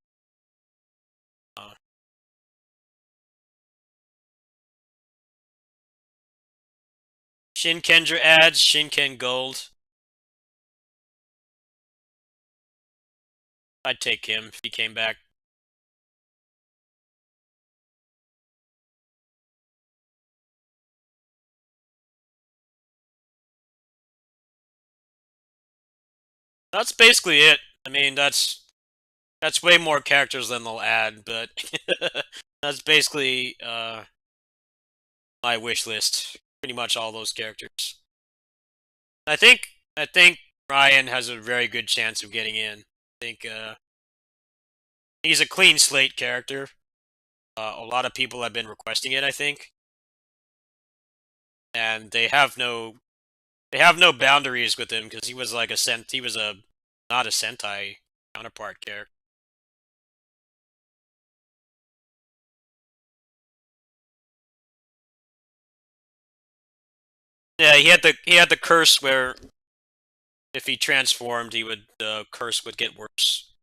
Shinkendra adds Shinken Gold. I'd take him if he came back. That's basically it. I mean, that's way more characters than they'll add, but that's basically my wish list. Pretty much all those characters. I think Ryan has a very good chance of getting in. I think he's a clean slate character. A lot of people have been requesting it, I think, and they have no boundaries with him, because he was like not a Sentai counterpart character. Yeah, he had the curse where if he transformed, the curse would get worse.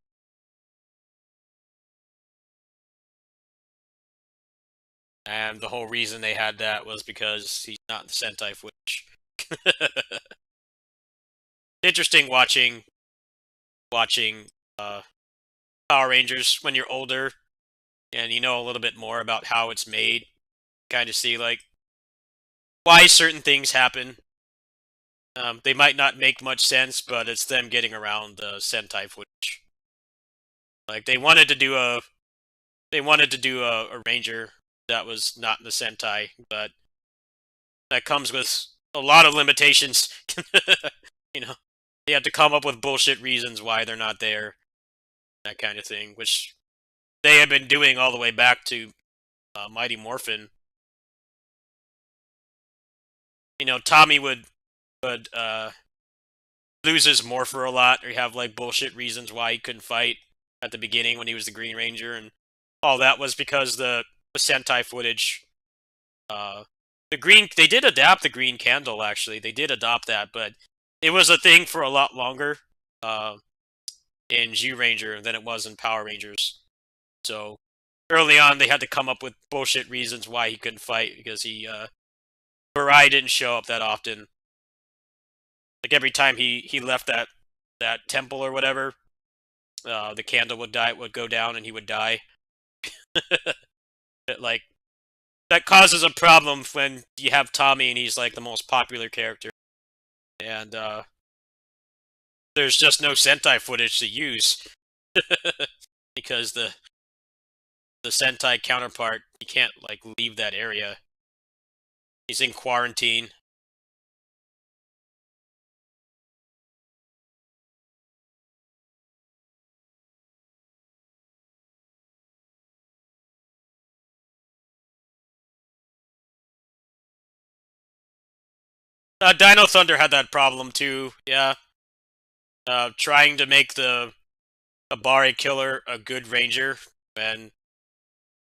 And the whole reason they had that was because he's not in the Sentai footage. Interesting watching Power Rangers when you're older and you know a little bit more about how it's made. Kind of see like why certain things happen. They might not make much sense, but it's them getting around the Sentai footage. Like they wanted to do a Ranger that was not in the Sentai, but that comes with a lot of limitations. You know, they have to come up with bullshit reasons why they're not there, that kind of thing, which they have been doing all the way back to Mighty Morphin. You know, Tommy would lose his Morpher a lot, or have like bullshit reasons why he couldn't fight at the beginning when he was the Green Ranger, and all that was because the Sentai footage. They did adapt the Green Candle, actually. They did adopt that, but it was a thing for a lot longer in Zyuranger than it was in Power Rangers. So early on, they had to come up with bullshit reasons why he couldn't fight, because Barai didn't show up that often. Like every time he left that temple or whatever, the candle would go down and he would die. Like, that causes a problem when you have Tommy and he's like the most popular character, and there's just no Sentai footage to use because the Sentai counterpart, he can't like leave that area. He's in quarantine. Dino Thunder had that problem too, yeah. Trying to make the Abari Killer a good ranger, when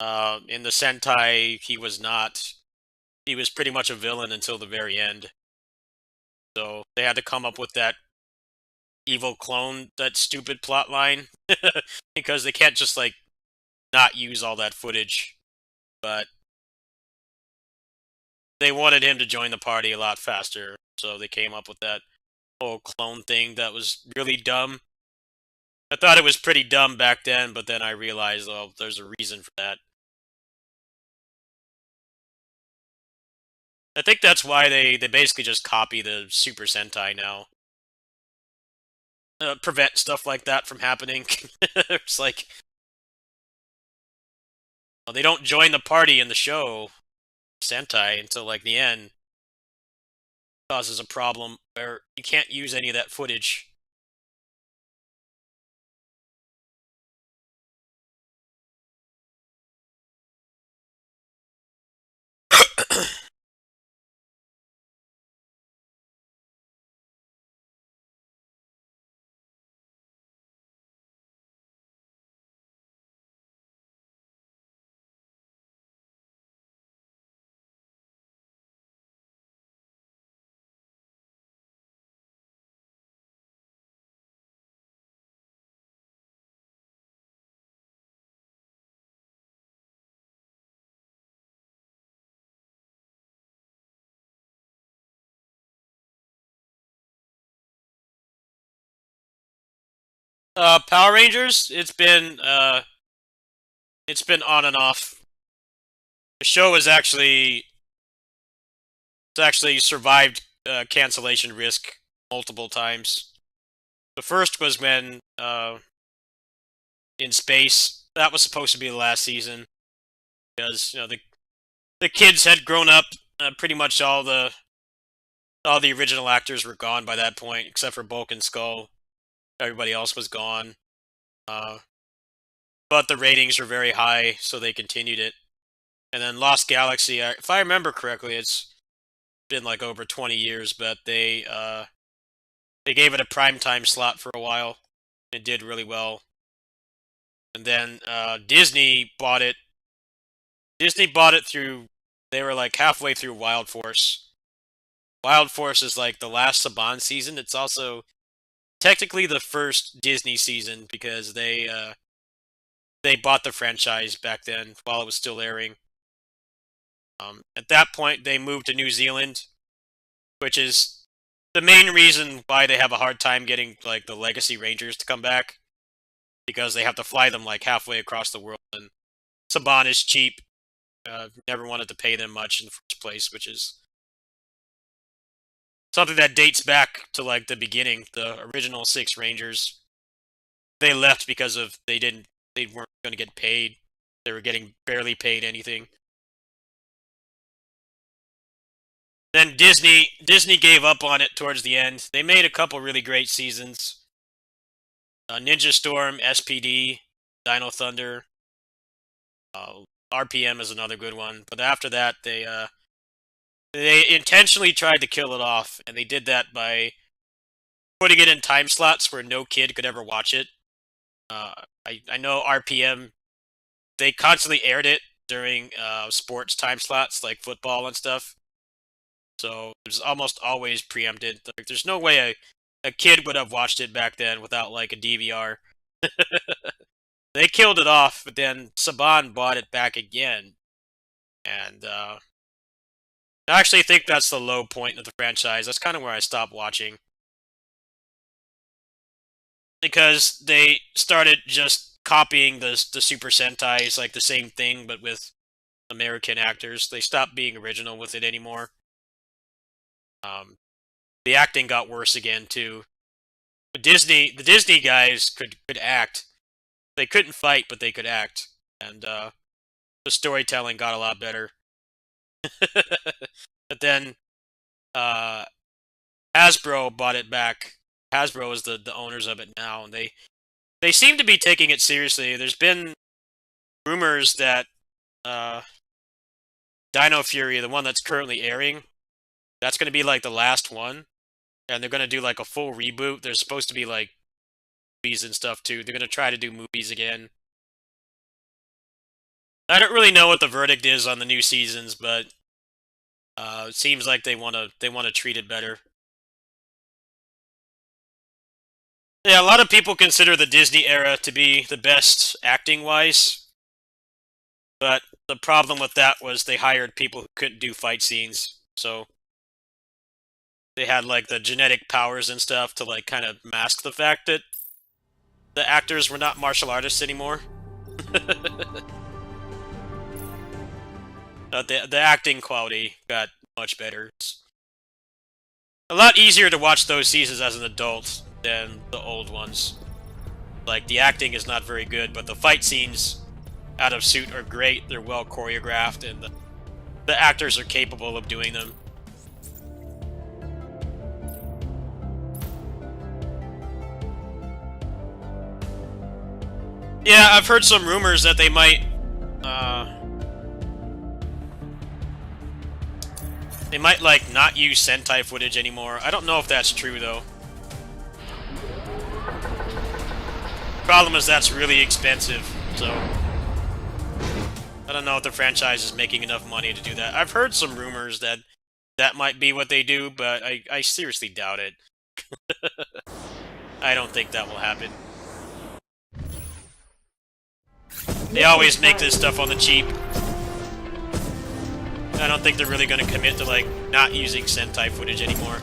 in the Sentai he was not. He was pretty much a villain until the very end. So they had to come up with that evil clone, that stupid plot line, because they can't just like not use all that footage. But they wanted him to join the party a lot faster, so they came up with that whole clone thing that was really dumb. I thought it was pretty dumb back then, but then I realized, oh, there's a reason for that. I think that's why they basically just copy the Super Sentai now. Prevent stuff like that from happening. It's like, well, they don't join the party in the show Sentai until like the end. Causes a problem where you can't use any of that footage. Power Rangers, it's been on and off. The show is actually survived cancellation risk multiple times. The first was when in space, that was supposed to be the last season, because the kids had grown up. Pretty much all the original actors were gone by that point, except for Bulk and Skull. Everybody else was gone. But the ratings were very high, so they continued it. And then Lost Galaxy, if I remember correctly, it's been like over 20 years, but they gave it a primetime slot for a while. It did really well. And then Disney bought it. Disney bought it through, they were like halfway through Wild Force. Wild Force is like the last Saban season. It's also technically the first Disney season, because they bought the franchise back then while it was still airing. At that point, they moved to New Zealand, which is the main reason why they have a hard time getting like the Legacy Rangers to come back, because they have to fly them like halfway across the world, and Saban is cheap. Never wanted to pay them much in the first place, which is something that dates back to like the beginning. The original 6 Rangers, they left because of they weren't going to get paid. They were getting barely paid anything. Then Disney gave up on it towards the end. They made a couple really great seasons. Ninja Storm, SPD, Dino Thunder, RPM is another good one. But after that, they intentionally tried to kill it off, and they did that by putting it in time slots where no kid could ever watch it. I know RPM, they constantly aired it during sports time slots like football and stuff. So it was almost always preempted. Like, there's no way a kid would have watched it back then without like a DVR. They killed it off, but then Saban bought it back again. And I actually think that's the low point of the franchise. That's kind of where I stopped watching. Because they started just copying the Super Sentais, like the same thing, but with American actors. They stopped being original with it anymore. The acting got worse again too. But the Disney guys could act. They couldn't fight, but they could act, and the storytelling got a lot better. But then Hasbro bought it back. Hasbro is the owners of it now, and they seem to be taking it seriously. There's been rumors that Dino Fury, the one that's currently airing, that's going to be like the last one, and they're going to do like a full reboot. There's supposed to be like movies and stuff too. They're going to try to do movies again. I don't really know what the verdict is on the new seasons, but it seems like they want to treat it better. Yeah, a lot of people consider the Disney era to be the best acting-wise, but the problem with that was they hired people who couldn't do fight scenes, so they had like the genetic powers and stuff to like kind of mask the fact that the actors were not martial artists anymore. The acting quality got much better. It's a lot easier to watch those seasons as an adult than the old ones. Like, the acting is not very good, but the fight scenes out of suit are great. They're well choreographed, and the actors are capable of doing them. Yeah, I've heard some rumors that they might like not use Sentai footage anymore. I don't know if that's true though. Problem is that's really expensive, so I don't know if the franchise is making enough money to do that. I've heard some rumors that that might be what they do, but I seriously doubt it. I don't think that will happen. They always make this stuff on the cheap. I don't think they're really going to commit to, like, not using Sentai footage anymore.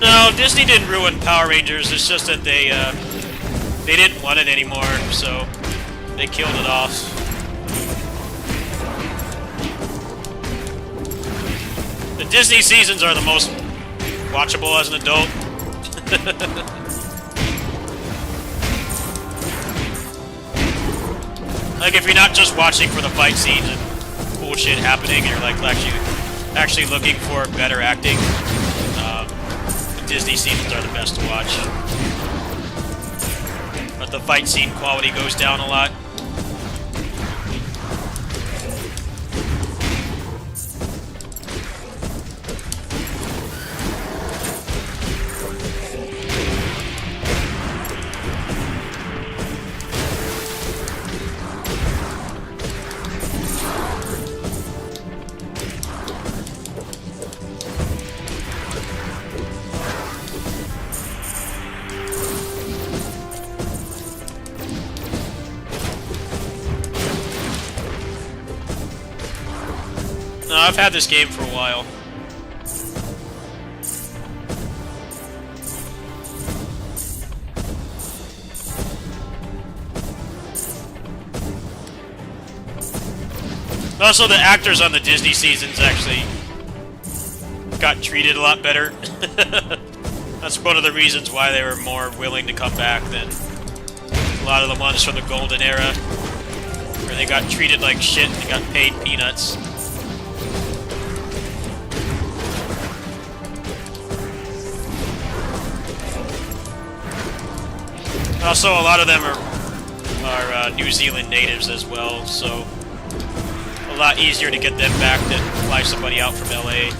No, Disney didn't ruin Power Rangers. It's just that they didn't want it anymore, so they killed it off. The Disney seasons are the most watchable as an adult. Like, if you're not just watching for the fight scenes and cool shit happening, and you're like actually looking for better acting, the Disney seasons are the best to watch. But the fight scene quality goes down a lot. No, I've had this game for a while. Also, the actors on the Disney seasons actually got treated a lot better. That's one of the reasons why they were more willing to come back than a lot of the ones from the Golden Era, where they got treated like shit and got paid peanuts. Also, a lot of them are New Zealand natives as well, so a lot easier to get them back than fly somebody out from LA.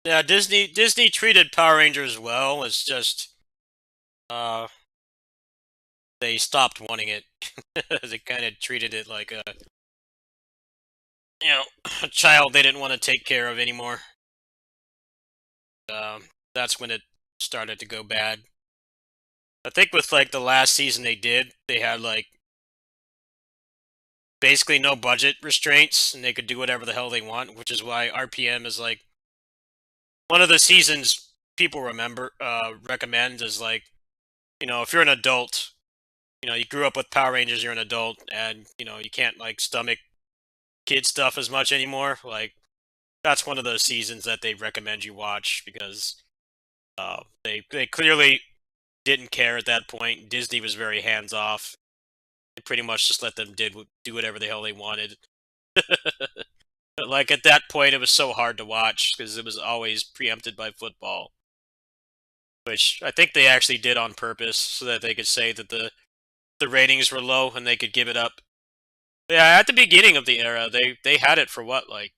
Yeah, Disney treated Power Rangers well. It's just uh they stopped wanting it. They kind of treated it like a a child they didn't want to take care of anymore. That's when it started to go bad. I think with like the last season they had like basically no budget restraints and they could do whatever the hell they want, which is why RPM is like one of the seasons people recommend is like, if you're an adult, you grew up with Power Rangers, you're an adult, and you can't like stomach kid stuff as much anymore. Like that's one of those seasons that they recommend you watch because they clearly didn't care at that point. Disney was very hands off. They pretty much just let them do whatever the hell they wanted. But like at that point, it was so hard to watch because it was always preempted by football, which I think they actually did on purpose so that they could say that the ratings were low and they could give it up. Yeah, at the beginning of the era, they had it for what, like,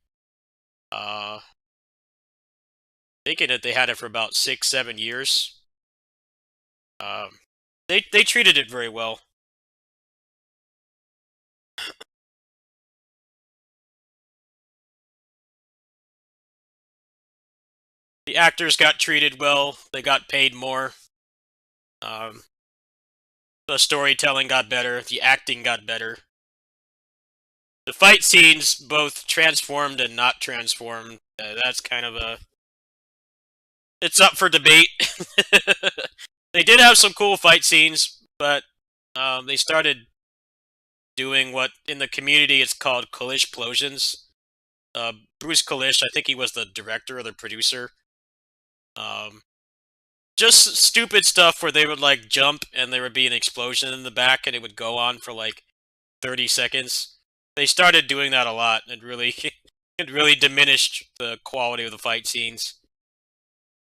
thinking that they had it for about 6-7 years. They treated it very well. The actors got treated well. They got paid more. Um, the storytelling got better. The acting got better. The fight scenes, both transformed and not transformed, that's kind of it's up for debate. They did have some cool fight scenes, but they started doing what in the community it's called Kalish-plosions. Bruce Kalish, I think he was the director or the producer. Just stupid stuff where they would like jump and there would be an explosion in the back and it would go on for like 30 seconds. They started doing that a lot and it really diminished the quality of the fight scenes.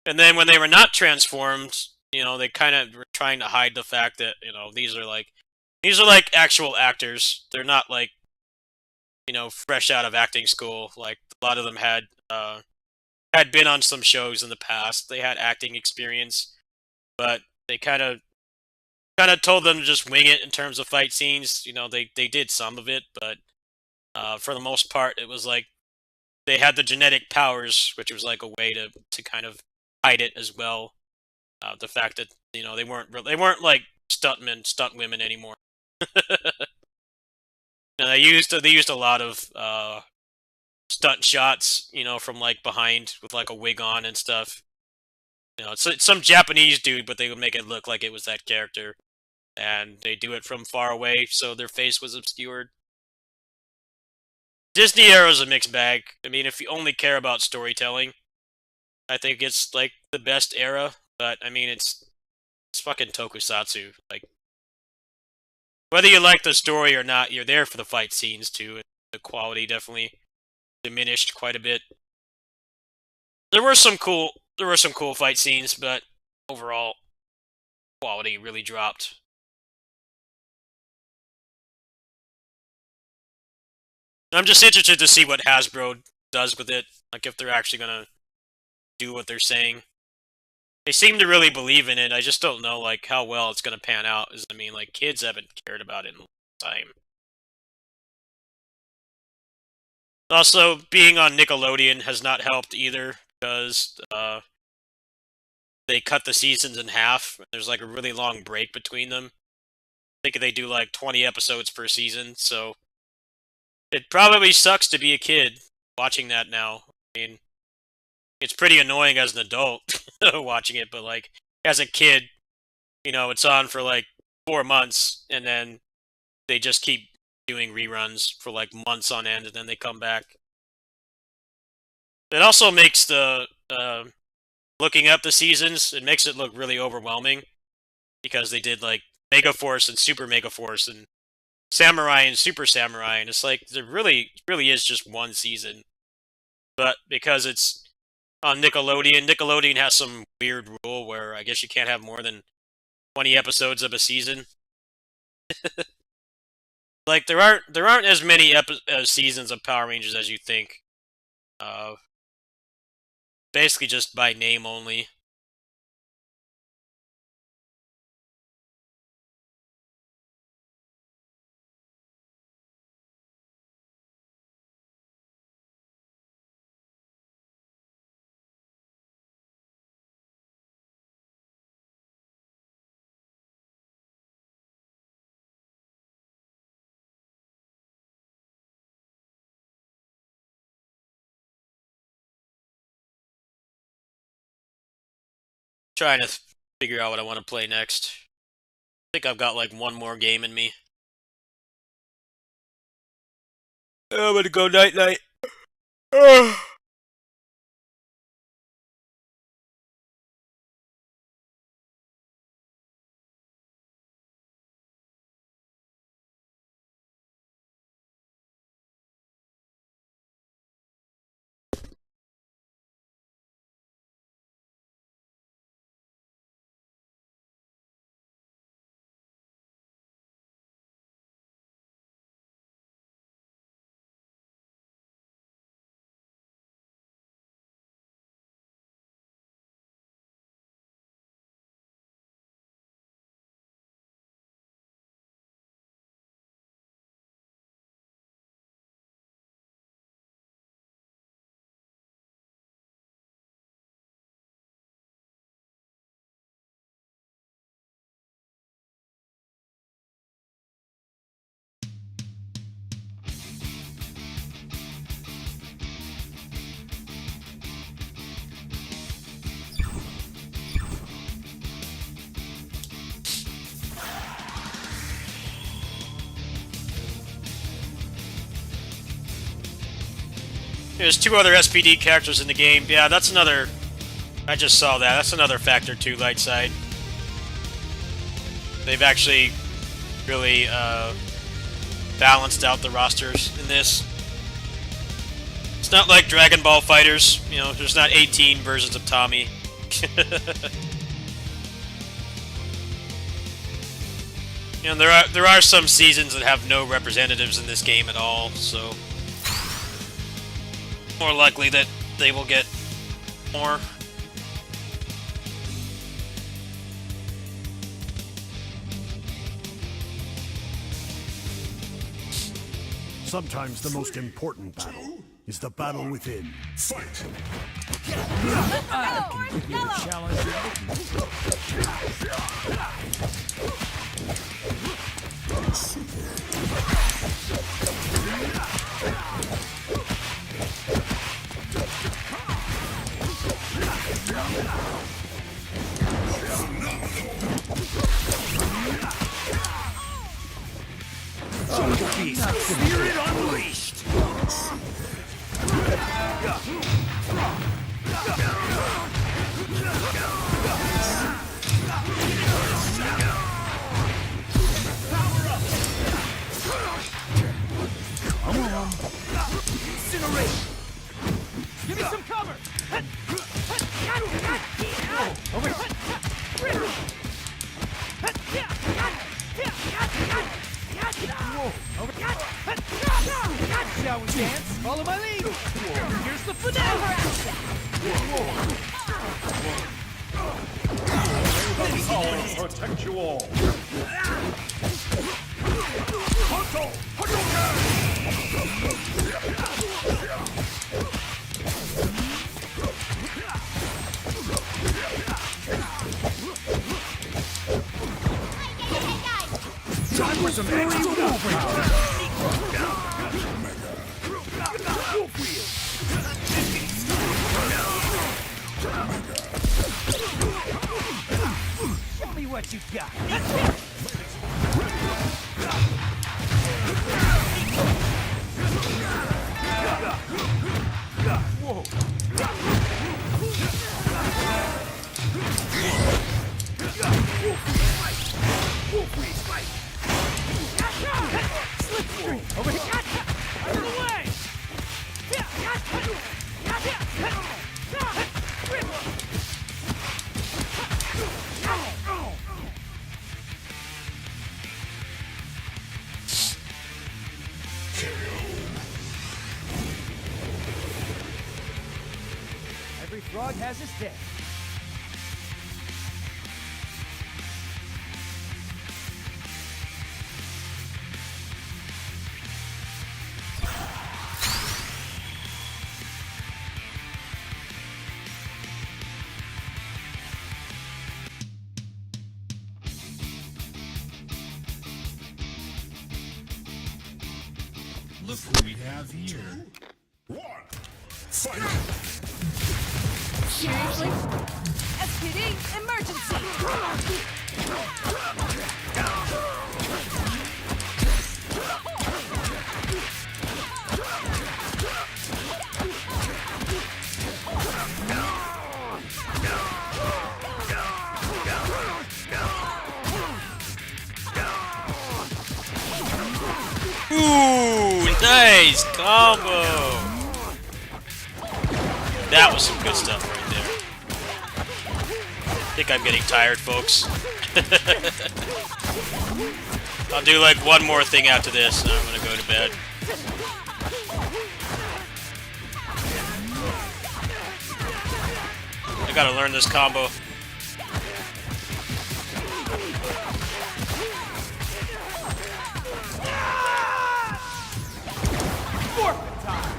And then when they were not transformed, they kind of were trying to hide the fact that, these are like actual actors. They're not like, fresh out of acting school. Like a lot of them had been on some shows in the past. They had acting experience, but they kind of told them to just wing it in terms of fight scenes. They did some of it, but for the most part, it was like they had the genetic powers, which was like a way to kind of hide it as well. The fact that they weren't like stunt women anymore. And they used a lot of stunt shots, from like behind with like a wig on and stuff. It's some Japanese dude, but they would make it look like it was that character, and they do it from far away, so their face was obscured. Disney era is a mixed bag. I mean, if you only care about storytelling, I think it's like the best era. But I mean, it's fucking tokusatsu. Like, whether you like the story or not, you're there for the fight scenes too. And the quality definitely diminished quite a bit. There were some cool fight scenes, but overall, quality really dropped. I'm just interested to see what Hasbro does with it. Like if they're actually gonna do what they're saying. They seem to really believe in it. I just don't know like how well it's gonna pan out. I mean, like kids haven't cared about it in a long time. Also, being on Nickelodeon has not helped either because they cut the seasons in half. There's like a really long break between them. I think they do like 20 episodes per season, so it probably sucks to be a kid watching that now. I mean, it's pretty annoying as an adult watching it, but like as a kid, it's on for like 4 months, and then they just keep doing reruns for like months on end, and then they come back. It also makes the looking up the seasons, it makes it look really overwhelming because they did like Mega Force and Super Mega Force and Samurai and Super Samurai, and it's like there really is just one season. But because it's on Nickelodeon has some weird rule where I guess you can't have more than 20 episodes of a season. Like there aren't as many seasons of Power Rangers as you think. basically just by name only. Trying to figure out what I want to play next. I think I've got like one more game in me. I'm gonna go night night. There's 2 other SPD characters in the game. Yeah, that's another... I just saw that. That's another factor too, Lightside. They've actually really balanced out the rosters in this. It's not like Dragon Ball Fighters. You know, there's not 18 versions of Tommy. You know, there are some seasons that have no representatives in this game at all, so... more likely that they will get more. Sometimes the most important battle is the battle within. Fight! I can give you a challenge. Spirit unleashed! Incineration! Give me some cover! Over Shall we dance? Follow my lead! Here's the finale! Power protect you all. Time for some extra Show me what you got! Over here! Out of the way! Every frog has his day. Look what we have here. One. Fight! Seriously? SPD, emergency! Ooh, nice combo. That was some good stuff right there. I think I'm getting tired, folks. I'll do like one more thing after this, and I'm gonna go to bed. I gotta learn this combo. Forfeit time!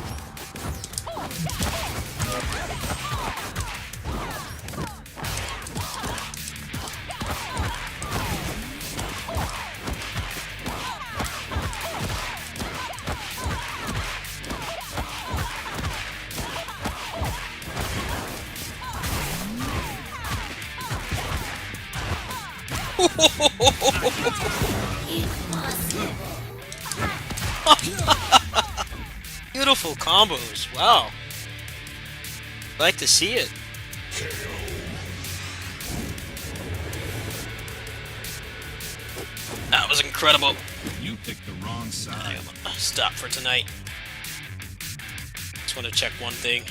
Beautiful combos. Wow. Like to see it. That was incredible. You picked the wrong side. I'm gonna stop for tonight. Just want to check one thing.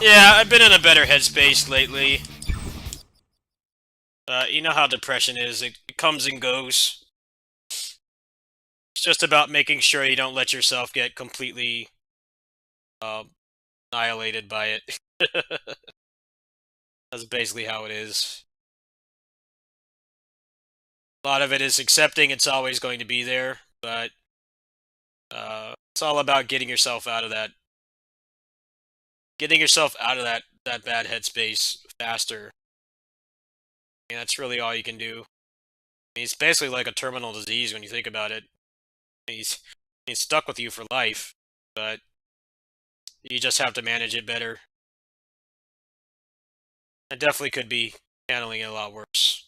Yeah, I've been in a better headspace lately. You know how depression is. It comes and goes. It's just about making sure you don't let yourself get completely annihilated by it. That's basically how it is. A lot of it is accepting it's always going to be there, but it's all about getting yourself out of that. Getting yourself out of that bad headspace faster. And that's really all you can do. I mean, it's basically like a terminal disease when you think about it. He's stuck with you for life, but you just have to manage it better. I definitely could be handling it a lot worse.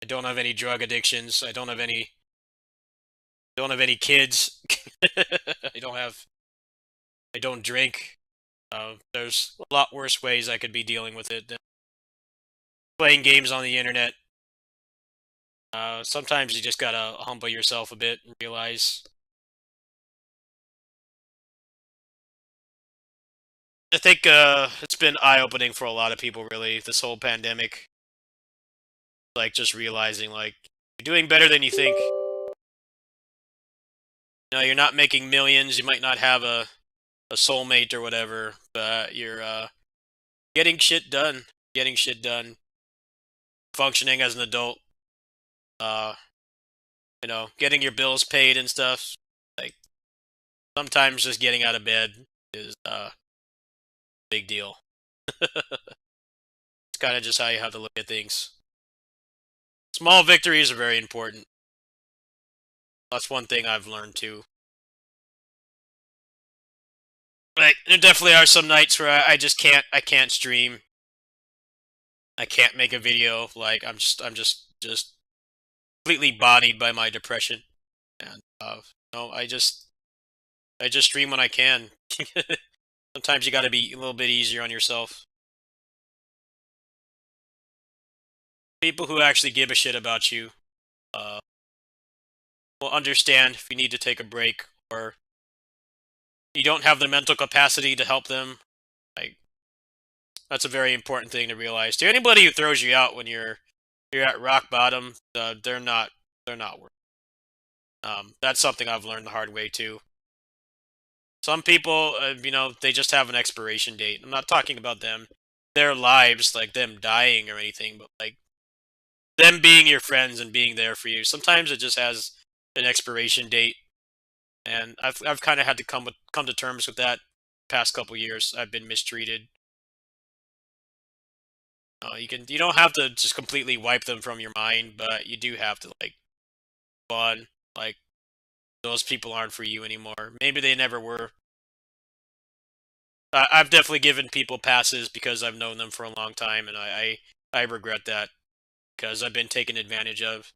I don't have any drug addictions. I don't have any kids. I don't drink. There's a lot worse ways I could be dealing with it than playing games on the internet. Sometimes you just gotta humble yourself a bit and realize. I think it's been eye-opening for a lot of people, really, this whole pandemic. Like, just realizing, like, you're doing better than you think. You know, you're not making millions, you might not have a soulmate or whatever, but you're getting shit done. Getting shit done. Functioning as an adult. You know, getting your bills paid and stuff. Like, sometimes just getting out of bed is a big deal. It's kind of just how you have to look at things. Small victories are very important. That's one thing I've learned too. Like, there definitely are some nights where I just can't. I can't stream. I can't make a video. Like, I'm just completely bodied by my depression, and no, I just stream when I can. Sometimes you got to be a little bit easier on yourself. People who actually give a shit about you will understand if you need to take a break or you don't have the mental capacity to help them. Like, that's a very important thing to realize. To anybody who throws you out when you're at rock bottom, they're not worth it. That's something I've learned the hard way too. Some people, you know, they just have an expiration date. I'm not talking about their lives, like them dying or anything, but like them being your friends and being there for you. Sometimes it just has an expiration date, and I've kind of had to come to terms with that. Past couple years, I've been mistreated. You don't have to just completely wipe them from your mind, but you do have to like on like those people aren't for you anymore. Maybe they never were. I've definitely given people passes because I've known them for a long time, and I regret that because I've been taken advantage of.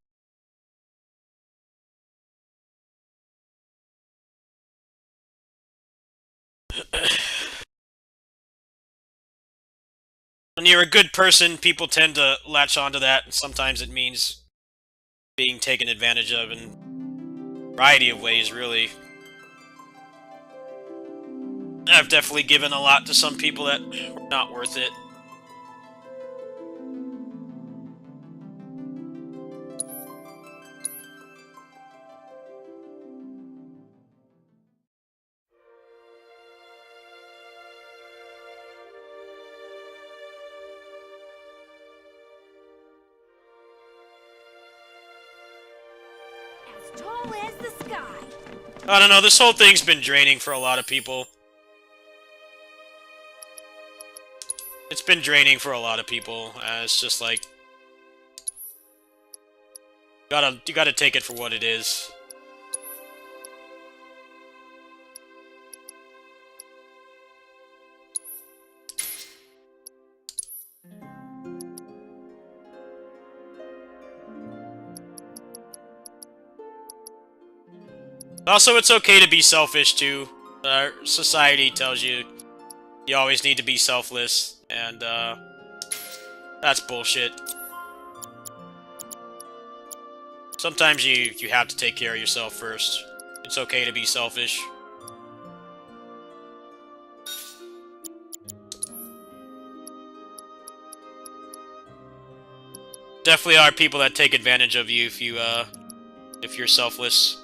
When you're a good person, people tend to latch onto that, and sometimes it means being taken advantage of in a variety of ways, really. I've definitely given a lot to some people that were not worth it. As tall as the sky. I don't know, this whole thing's been draining for a lot of people. It's been draining for a lot of people. It's just like you gotta take it for what it is. Also, it's okay to be selfish too. Our society tells you you always need to be selfless, and that's bullshit. Sometimes you have to take care of yourself first. It's okay to be selfish. Definitely are people that take advantage of you if you're selfless.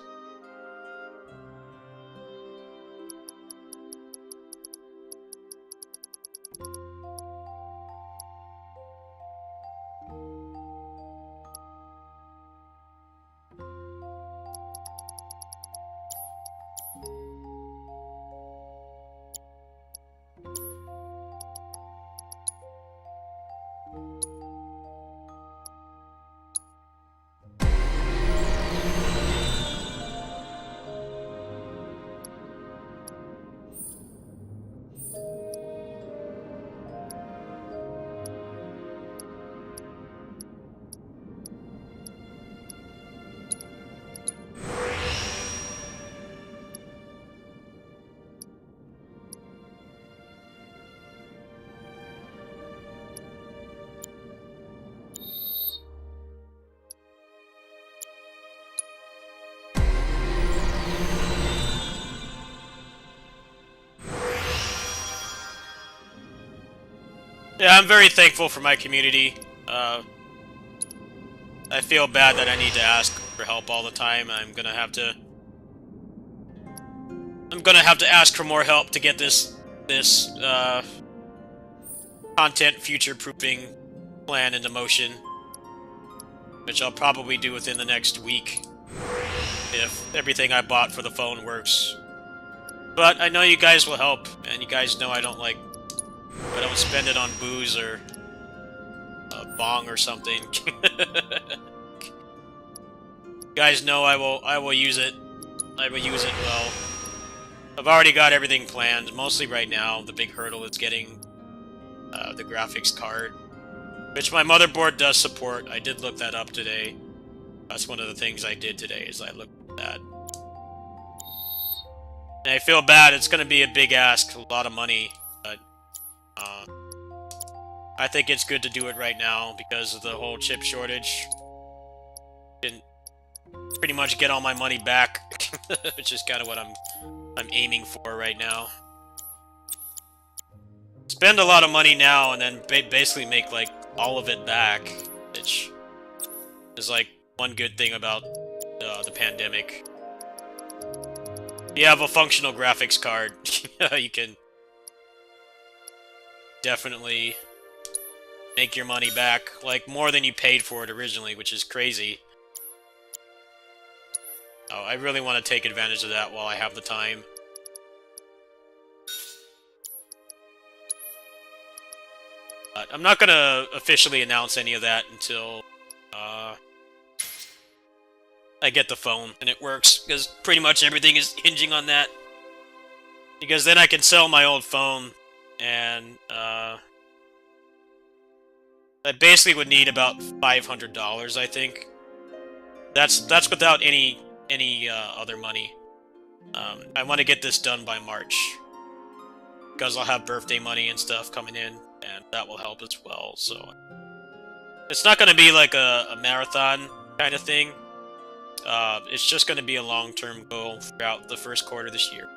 Yeah, I'm very thankful for my community. I feel bad that I need to ask for help all the time. I'm gonna have to ask for more help to get this content future-proofing plan into motion, which I'll probably do within the next week if everything I bought for the phone works. But I know you guys will help, and you guys know I don't spend it on booze or a bong or something. You guys know I will use it. I will use it well. I've already got everything planned. Mostly right now, the big hurdle is getting the graphics card, which my motherboard does support. I did look that up today. That's one of the things I did today, is I looked at that. And I feel bad. It's going to be a big ask, a lot of money. I think it's good to do it right now because of the whole chip shortage. Can pretty much get all my money back, which is kind of what I'm aiming for right now. Spend a lot of money now and then basically make like all of it back, which is like one good thing about the pandemic. you have a functional graphics card, you can definitely make your money back, like, more than you paid for it originally, which is crazy. Oh, I really want to take advantage of that while I have the time. But I'm not going to officially announce any of that until I get the phone and it works, because pretty much everything is hinging on that. Because then I can sell my old phone, and I basically would need about $500, I think. That's without any other money. I want to get this done by March, because I'll have birthday money and stuff coming in, and that will help as well. So it's not going to be like a marathon kind of thing. It's just going to be a long-term goal throughout the first quarter this year,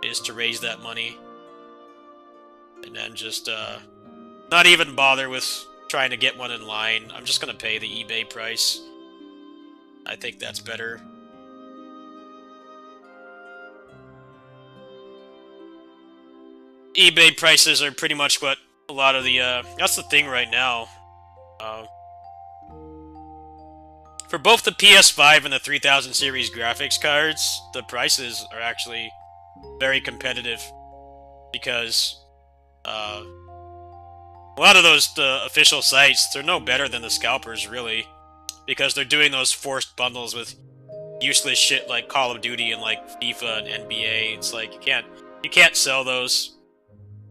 is to raise that money, and then just not even bother with trying to get one in line. I'm just going to pay the eBay price. I think that's better. eBay prices are pretty much what a lot of the, that's the thing right now. For both the PS5 and the 3000 series graphics cards, the prices are actually very competitive, because a lot of those official sites, they're no better than the scalpers, really, because they're doing those forced bundles with useless shit like Call of Duty and like FIFA and NBA. It's like you can't sell those.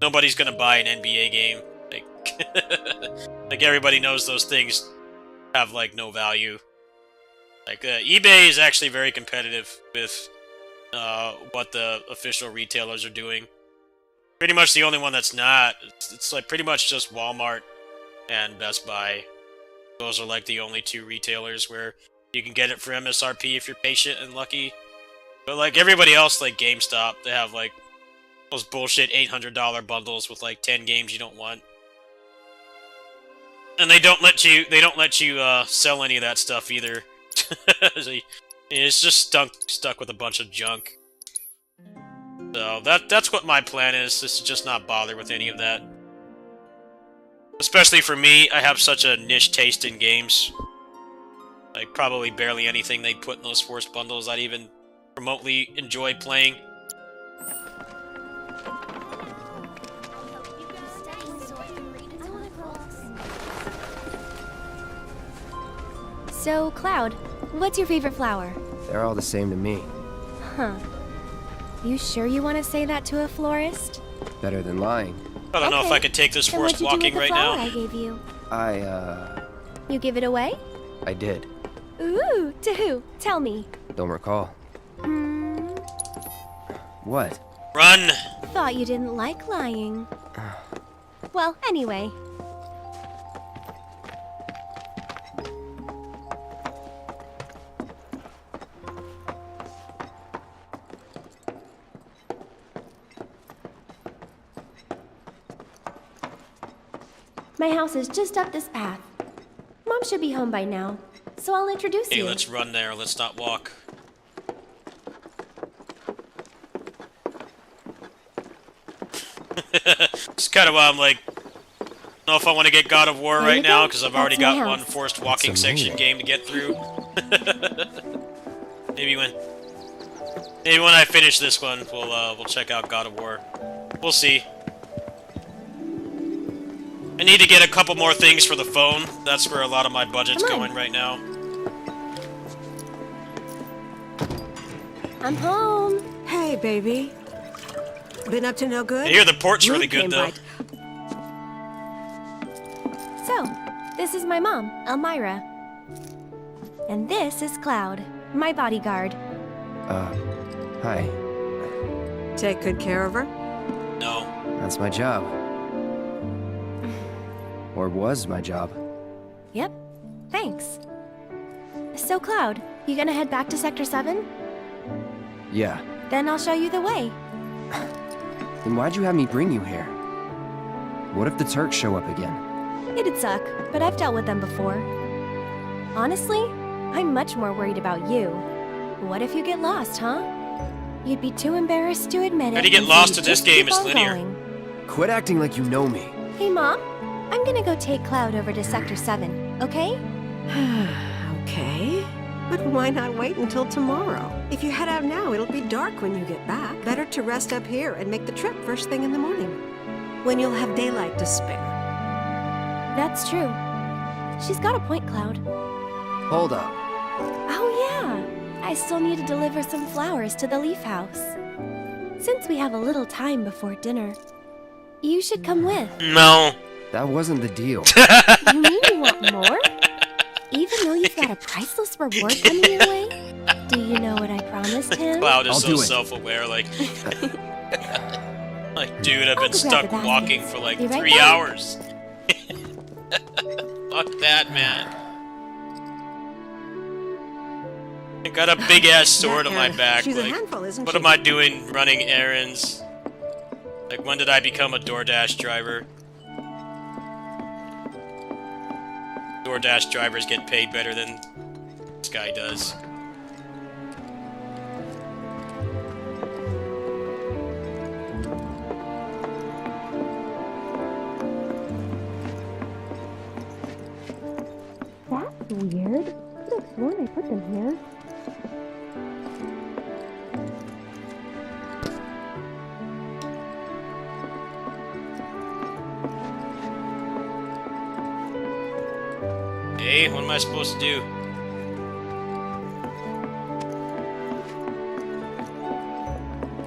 Nobody's gonna buy an NBA game. Like, like everybody knows those things have like no value. Like eBay is actually very competitive with what the official retailers are doing. Pretty much the only one that's not. It's like pretty much just Walmart and Best Buy. Those are like the only two retailers where you can get it for MSRP if you're patient and lucky. But like everybody else, like GameStop, they have like those bullshit $800 bundles with like 10 games you don't want. And they don't let you sell any of that stuff either. So it's just stuck with a bunch of junk. So that's what my plan is to just not bother with any of that. Especially for me, I have such a niche taste in games. Like, probably barely anything they put in those forced bundles I'd even remotely enjoy playing. So, Cloud, what's your favorite flower? They're all the same to me. Huh. You sure you want to say that to a florist? Better than lying. I don't know if I could take this Then forced what'd you do walking with the right flower now. I gave you? I You give it away? did. Ooh, to who? Tell me. Don't recall. What? Run! Thought you didn't like lying. Well, anyway. My house is just up this path. Mom should be home by now, so I'll introduce Hey, you. let's run there. Let's not walk. It's kind of why I'm like, I don't know if I want to get God of War There right you now, go. because I've That's already my got one house. forced walking section amazing. game to get through. Maybe when I finish this one, we'll check out God of War. We'll see. I need to get a couple more things for the phone. That's where a lot of my budget's Come on. going right now. I'm home. Hey, baby. Been up to no good? I hear the port's really Luke came good, though. right- So, this is my mom, Elmira. And this is Cloud, my bodyguard. Hi. Take good care of her? No. That's my job. Or was my job. Yep, thanks. So, Cloud, you gonna head back to Sector 7? Yeah. Then I'll show you the way. Then why'd you have me bring you here? What if the Turks show up again? It'd suck, but I've dealt with them before. Honestly, I'm much more worried about you. What if you get lost, huh? You'd be too embarrassed to admit it. How do you get and so lost you'd in this just game? keep It's on linear. going. Quit acting like you know me. Hey, Mom. I'm gonna go take Cloud over to Sector 7, okay? Okay. But why not wait until tomorrow? If you head out now, it'll be dark when you get back. Better to rest up here and make the trip first thing in the morning, when you'll have daylight to spare. That's true. She's got a point, Cloud. Hold up. Oh, yeah. I still need to deliver some flowers to the Leaf House. Since we have a little time before dinner, you should come with. No. That wasn't the deal. You mean you want more? Even though you've got a priceless reward coming your way? Do you know what I promised him? Cloud is I'll so do it. self-aware, like, dude, I've I'll been go grab stuck the baskets. walking for like Be right 3 back. hours. Fuck that, man. I got a big ass sword on my back. She's a Like, handful, isn't what she? am I doing running errands? Like, when did I become a DoorDash driver? DoorDash drivers get paid better than this guy does. That's weird. I could have sworn I put them here. Hey, what am I supposed to do?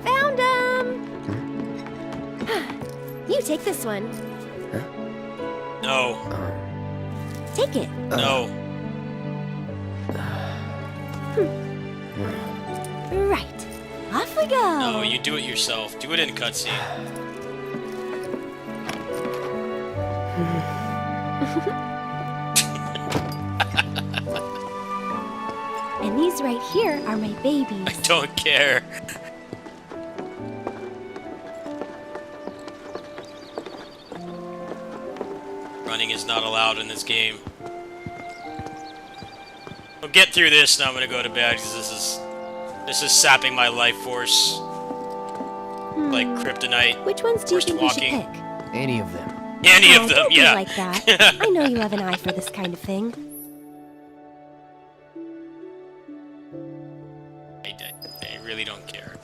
Found them! You take this one. No. Take it. No. Right. Off we go. No, you do it yourself. Do it in cutscene. And these right here are my babies. I don't care. Running is not allowed in this game. I'll get through this and I'm gonna go to bed because this is sapping my life force. Like kryptonite. Which ones do you First think walking. we should pick? Any of them. Any Oh, of them, don't be yeah. like that. I know you have an eye for this kind of thing. I really don't care.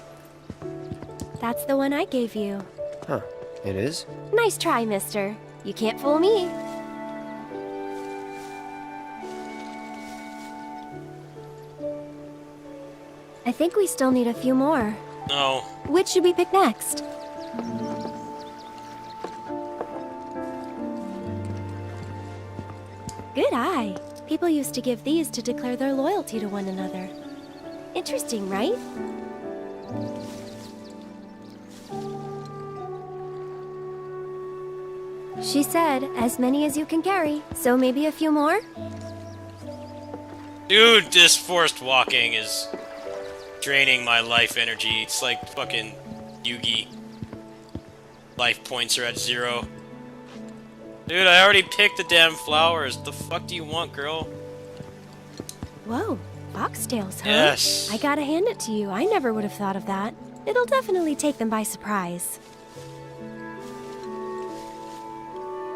That's the one I gave you. Huh. It is? Nice try, mister. You can't fool me. I think we still need a few more. No. Which should we pick next? Good eye. People used to give these to declare their loyalty to one another. Interesting, right? She said, as many as you can carry, so maybe a few more? Dude, this forced walking is draining my life energy. It's like fucking Yugi. Life points are at 0. Dude, I already picked the damn flowers. The fuck do you want, girl? Whoa, foxtails, huh? Yes. I gotta hand it to you. I never would have thought of that. It'll definitely take them by surprise.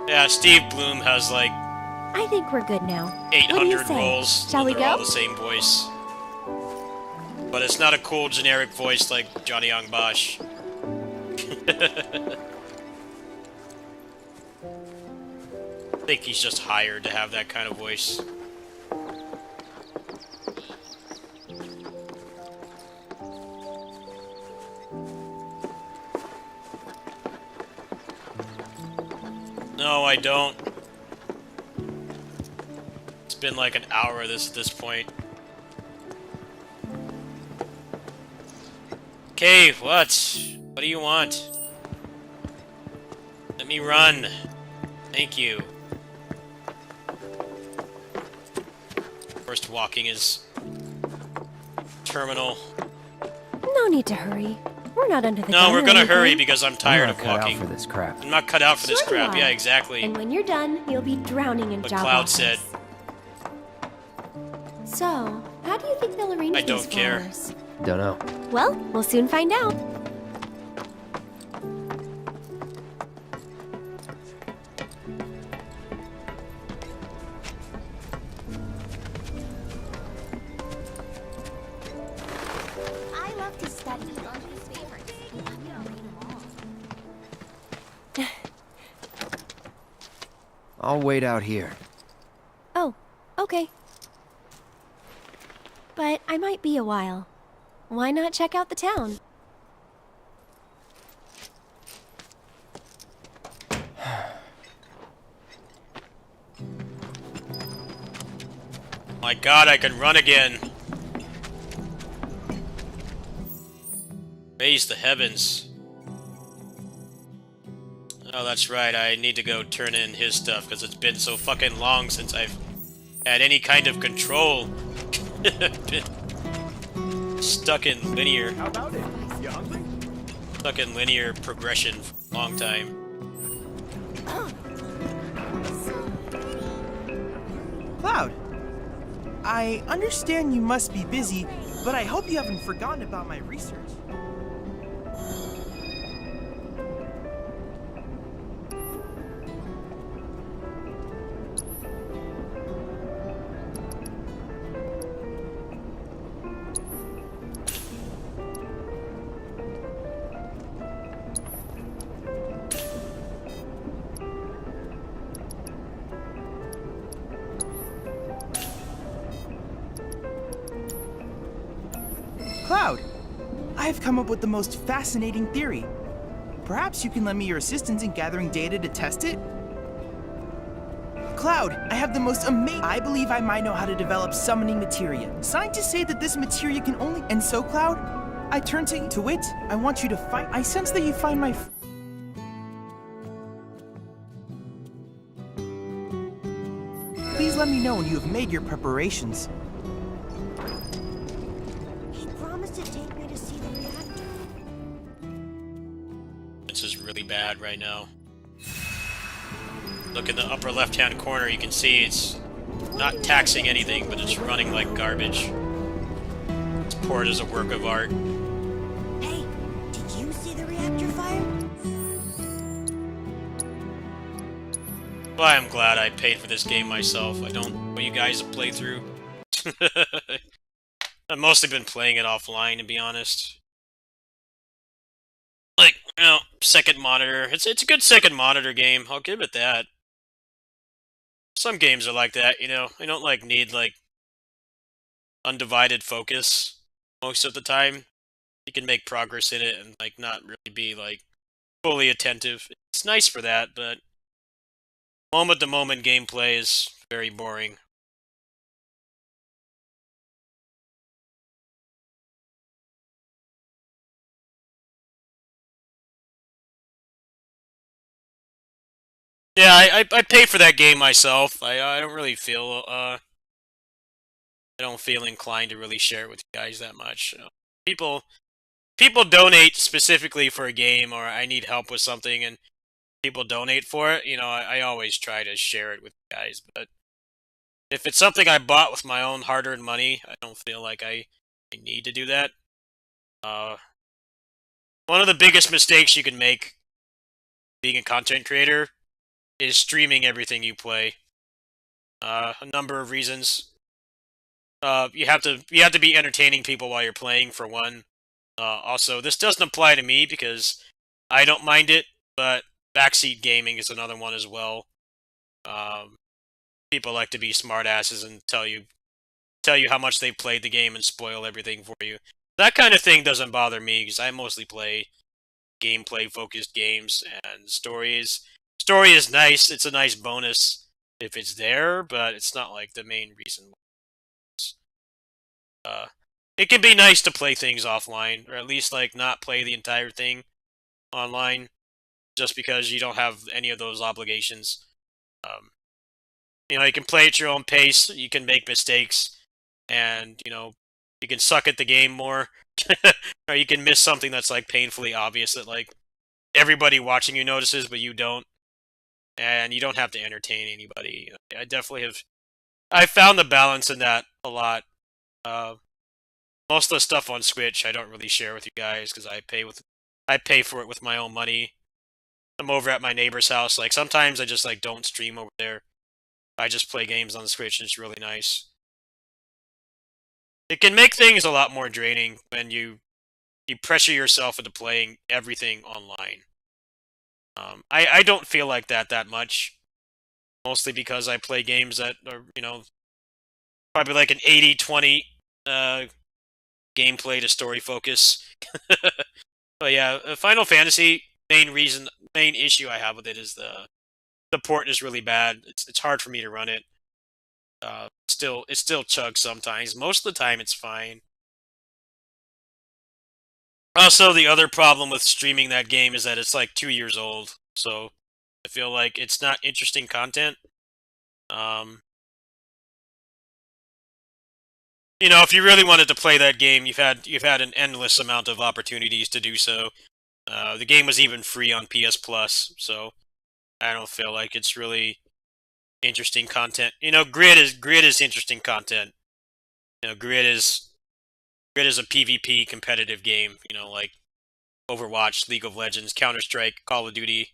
Yeah, Steve Bloom has like I think we're good now. What do you 800 say? roles. Shall we They're all go? the same voice. But it's not a cool generic voice like Johnny Young Bosch. I think he's just hired to have that kind of voice. No, I don't. It's been like an hour of this at this point. Okay, what? What do you want? Let me run. Thank you. First walking is terminal. No need to hurry. We're not under the No, gun we're or gonna hurry anything. because I'm I'm tired not of cut walking. out for this crap. I'm not cut out for this Sure you crap. are. Yeah, exactly. And when you're done, you'll be drowning in What job Cloud offers. said. So, how do you think they'll arrange I these don't care. flowers? Dunno. Well, we'll soon find out. I love to study Auntie's favorites. You don't read them all. I'll wait out here. Oh, okay. But I might be a while. Why not check out the town? My god, I can run again. Raise the heavens. Oh, that's right, I need to go turn in his stuff, because it's been so fucking long since I've had any kind of control. Been stuck in linear. How about it? You hungry? Stuck in linear progression for a long time. Cloud, I understand you must be busy, but I hope you haven't forgotten about my research. Cloud, I have come up with the most fascinating theory. Perhaps you can lend me your assistance in gathering data to test it? Cloud, I have the most amazing... I believe I might know how to develop summoning materia. Scientists say that this materia can only... And so, Cloud, I turn to it. I want you to fight. I sense that you find my... Please let me know when you have made your preparations. He promised to take me to see the reactor. This is really bad right now. Look in the upper left-hand corner, you can see it's not taxing anything, but it's running like garbage. It's poured as a work of art. Hey, did you see the reactor fire? Well, I'm glad I paid for this game myself. I don't owe you guys a playthrough. I've mostly been playing it offline, to be honest. Like, you know, second monitor. It's a good second monitor game. I'll give it that. Some games are like that, you know. I don't like need like undivided focus most of the time. You can make progress in it and like not really be like fully attentive. It's nice for that, but moment-to-moment gameplay is very boring. Yeah, I paid for that game myself. I don't really feel I don't feel inclined to really share it with you guys that much. People donate specifically for a game, or I need help with something, and people donate for it. You know, I always try to share it with you guys. But if it's something I bought with my own hard-earned money, I don't feel like I need to do that. One of the biggest mistakes you can make being a content creator is streaming everything you play. A number of reasons. You have to be entertaining people while you're playing, for one. Also, this doesn't apply to me because I don't mind it, but backseat gaming is another one as well. People like to be smartasses and tell you how much they played the game and spoil everything for you. That kind of thing doesn't bother me because I mostly play gameplay-focused games, and story is nice. It's a nice bonus if it's there, but it's not like the main reason. It can be nice to play things offline, or at least like not play the entire thing online, just because you don't have any of those obligations. You know, you can play at your own pace. You can make mistakes, and you know, you can suck at the game more, or you can miss something that's like painfully obvious that like everybody watching you notices, but you don't. And you don't have to entertain anybody. I definitely have. I found the balance in that a lot. most of the stuff on Switch I don't really share with you guys because I pay for it with my own money. I'm over at my neighbor's house. Like sometimes I just like don't stream over there. I just play games on the Switch and it's really nice. It can make things a lot more draining when you pressure yourself into playing everything online. I don't feel like that much. Mostly because I play games that are, probably like an 80-20 gameplay to story focus. But yeah, Final Fantasy, main issue I have with it is the port is really bad. It's hard for me to run it. It still chugs sometimes. Most of the time it's fine. Also, the other problem with streaming that game is that it's like 2 years old, so I feel like it's not interesting content. If you really wanted to play that game, you've had an endless amount of opportunities to do so. The game was even free on PS Plus, so I don't feel like it's really interesting content. Grid is interesting content. Grid is a PvP competitive game. Like Overwatch, League of Legends, Counter-Strike, Call of Duty,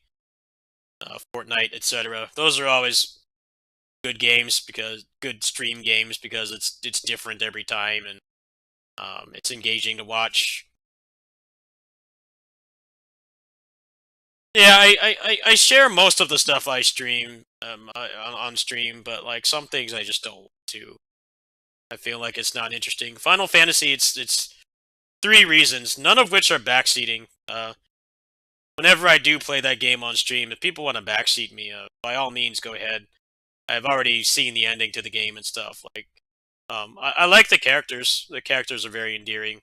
Fortnite, etc. Those are always good games good stream games because it's different every time and it's engaging to watch. Yeah, I share most of the stuff I stream on stream, but like some things I just don't want to. I feel like it's not interesting. Final Fantasy, it's 3 reasons, none of which are backseating. Whenever I do play that game on stream, if people want to backseat me, by all means, go ahead. I've already seen the ending to the game and stuff. Like, I like the characters. The characters are very endearing.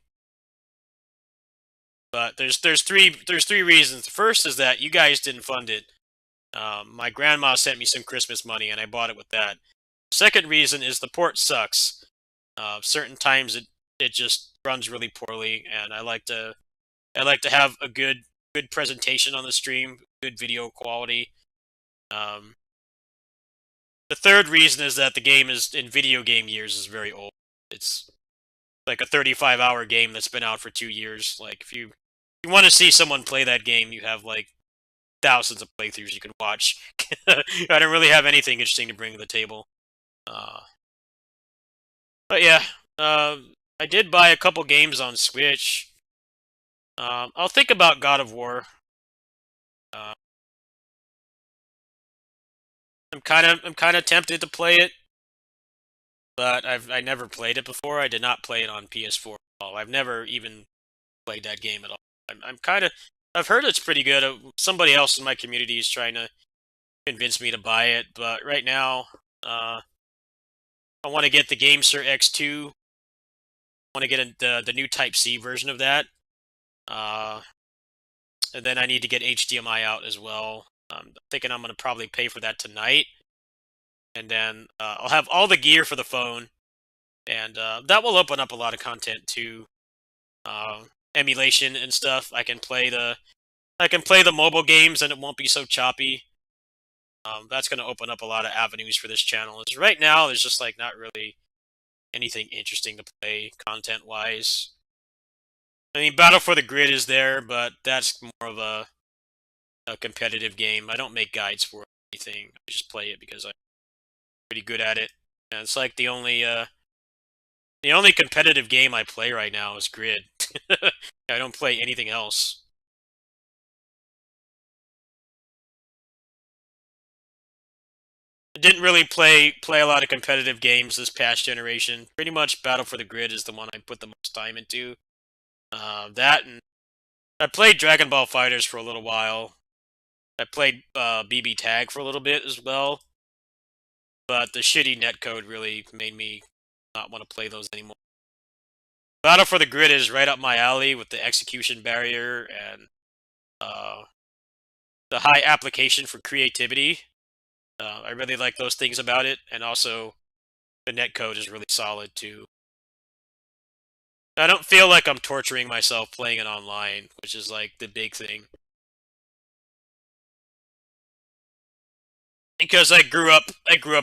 But there's 3 reasons. The first is that you guys didn't fund it. My grandma sent me some Christmas money, and I bought it with that. Second reason is the port sucks. Certain times it just runs really poorly, and I like to have a good presentation on the stream, good video quality. The third reason is that the game is, in video game years, is very old. It's like a 35-hour game that's been out for 2 years. Like, if you want to see someone play that game, you have, like, thousands of playthroughs you can watch. I don't really have anything interesting to bring to the table. But yeah, I did buy a couple games on Switch. I'll think about God of War. I'm kind of tempted to play it, but I never played it before. I did not play it on PS4 at all. I've never even played that game at all. I've heard it's pretty good. Somebody else in my community is trying to convince me to buy it, but right now, I want to get the GameSir X2. I want to get the new Type-C version of that. And then I need to get HDMI out as well. I'm thinking I'm going to probably pay for that tonight. And then I'll have all the gear for the phone. And that will open up a lot of content to emulation and stuff. I can play the mobile games and it won't be so choppy. That's going to open up a lot of avenues for this channel. Right now, there's just like not really anything interesting to play content-wise. I mean, Battle for the Grid is there, but that's more of a competitive game. I don't make guides for anything. I just play it because I'm pretty good at it. And it's like the only competitive game I play right now is Grid. I don't play anything else. I didn't really play a lot of competitive games this past generation. Pretty much Battle for the Grid is the one I put the most time into. That, and I played Dragon Ball FighterZ for a little while. I played BB Tag for a little bit as well. But the shitty netcode really made me not want to play those anymore. Battle for the Grid is right up my alley with the execution barrier and the high application for creativity. I really like those things about it, and also the netcode is really solid too. I don't feel like I'm torturing myself playing it online, which is like the big thing. Because I grew up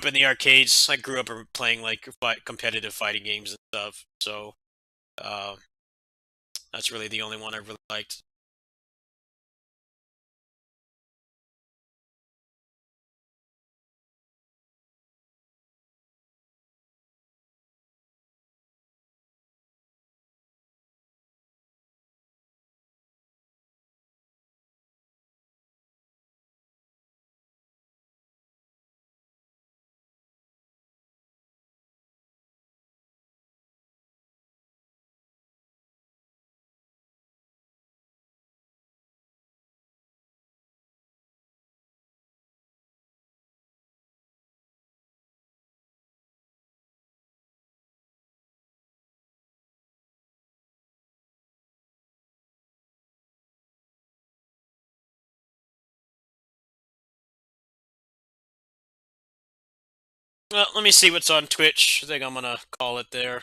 in the arcades. I grew up playing like competitive fighting games and stuff. So That's really the only one I really liked. Well, let me see what's on Twitch. I think I'm gonna call it there.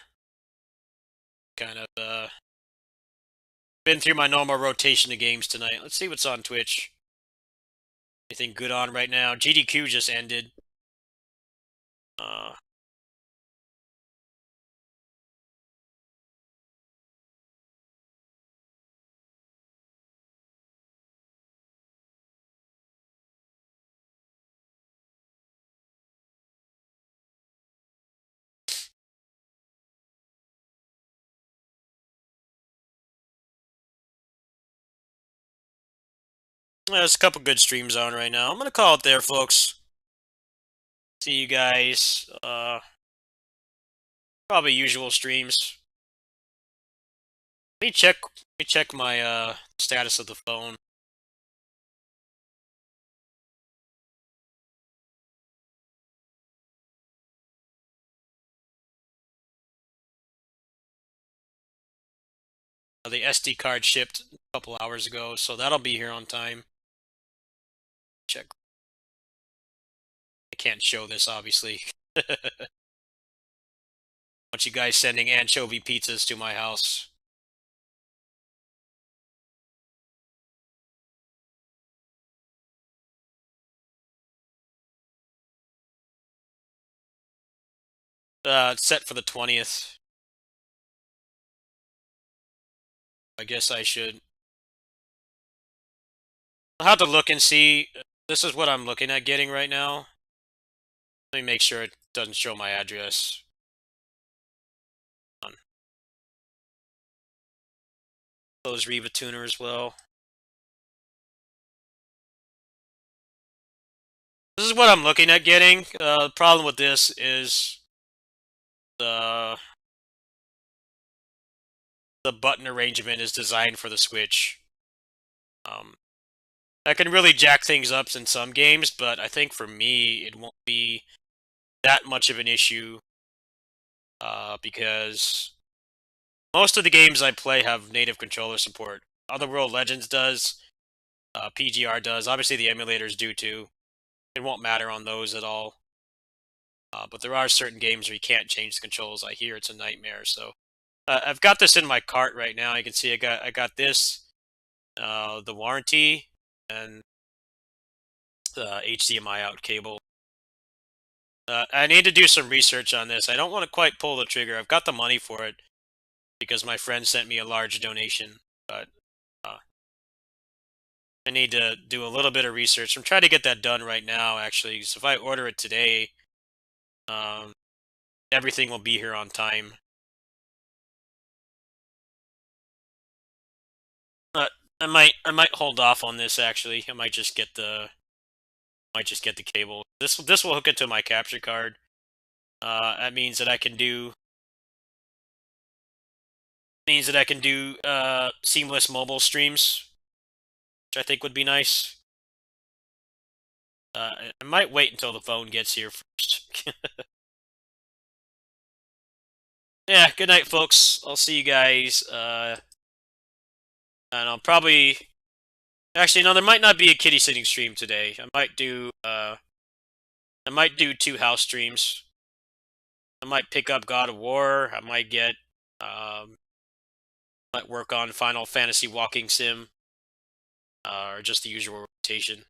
Kind of been through my normal rotation of games tonight. Let's see what's on Twitch. Anything good on right now? GDQ just ended. There's a couple good streams on right now. I'm gonna call it there, folks. See you guys. Probably usual streams. Let me check my status of the phone. The SD card shipped a couple hours ago, so that'll be here on time. Check. I can't show this, obviously. Want you guys sending anchovy pizzas to my house. It's set for the 20th. I guess I should. I'll have to look and see. This is what I'm looking at getting right now. Let me make sure it doesn't show my address. Close Reva Tuner as well. This is what I'm looking at getting. The problem with this is the button arrangement is designed for the Switch. I can really jack things up in some games, but I think for me it won't be that much of an issue because most of the games I play have native controller support. Otherworld Legends does, PGR does. Obviously the emulators do too. It won't matter on those at all. But there are certain games where you can't change the controls. I hear it's a nightmare. So I've got this in my cart right now. You can see I got this, the warranty, and the HDMI out cable. I need to do some research on this. I don't want to quite pull the trigger. I've got the money for it because my friend sent me a large donation, but I need to do a little bit of research. I'm trying to get that done right now, actually. So if I order it today, everything will be here on time. I might hold off on this, actually. I might just get the cable. This will hook it to my capture card. That means that I can do seamless mobile streams, which I think would be nice. I might wait until the phone gets here first. Yeah, good night, folks. I'll see you guys. And I'll probably... Actually, no, there might not be a kitty sitting stream today. I might do 2 house streams. I might pick up God of War. I might get... might work on Final Fantasy Walking Sim. Or just the usual rotation.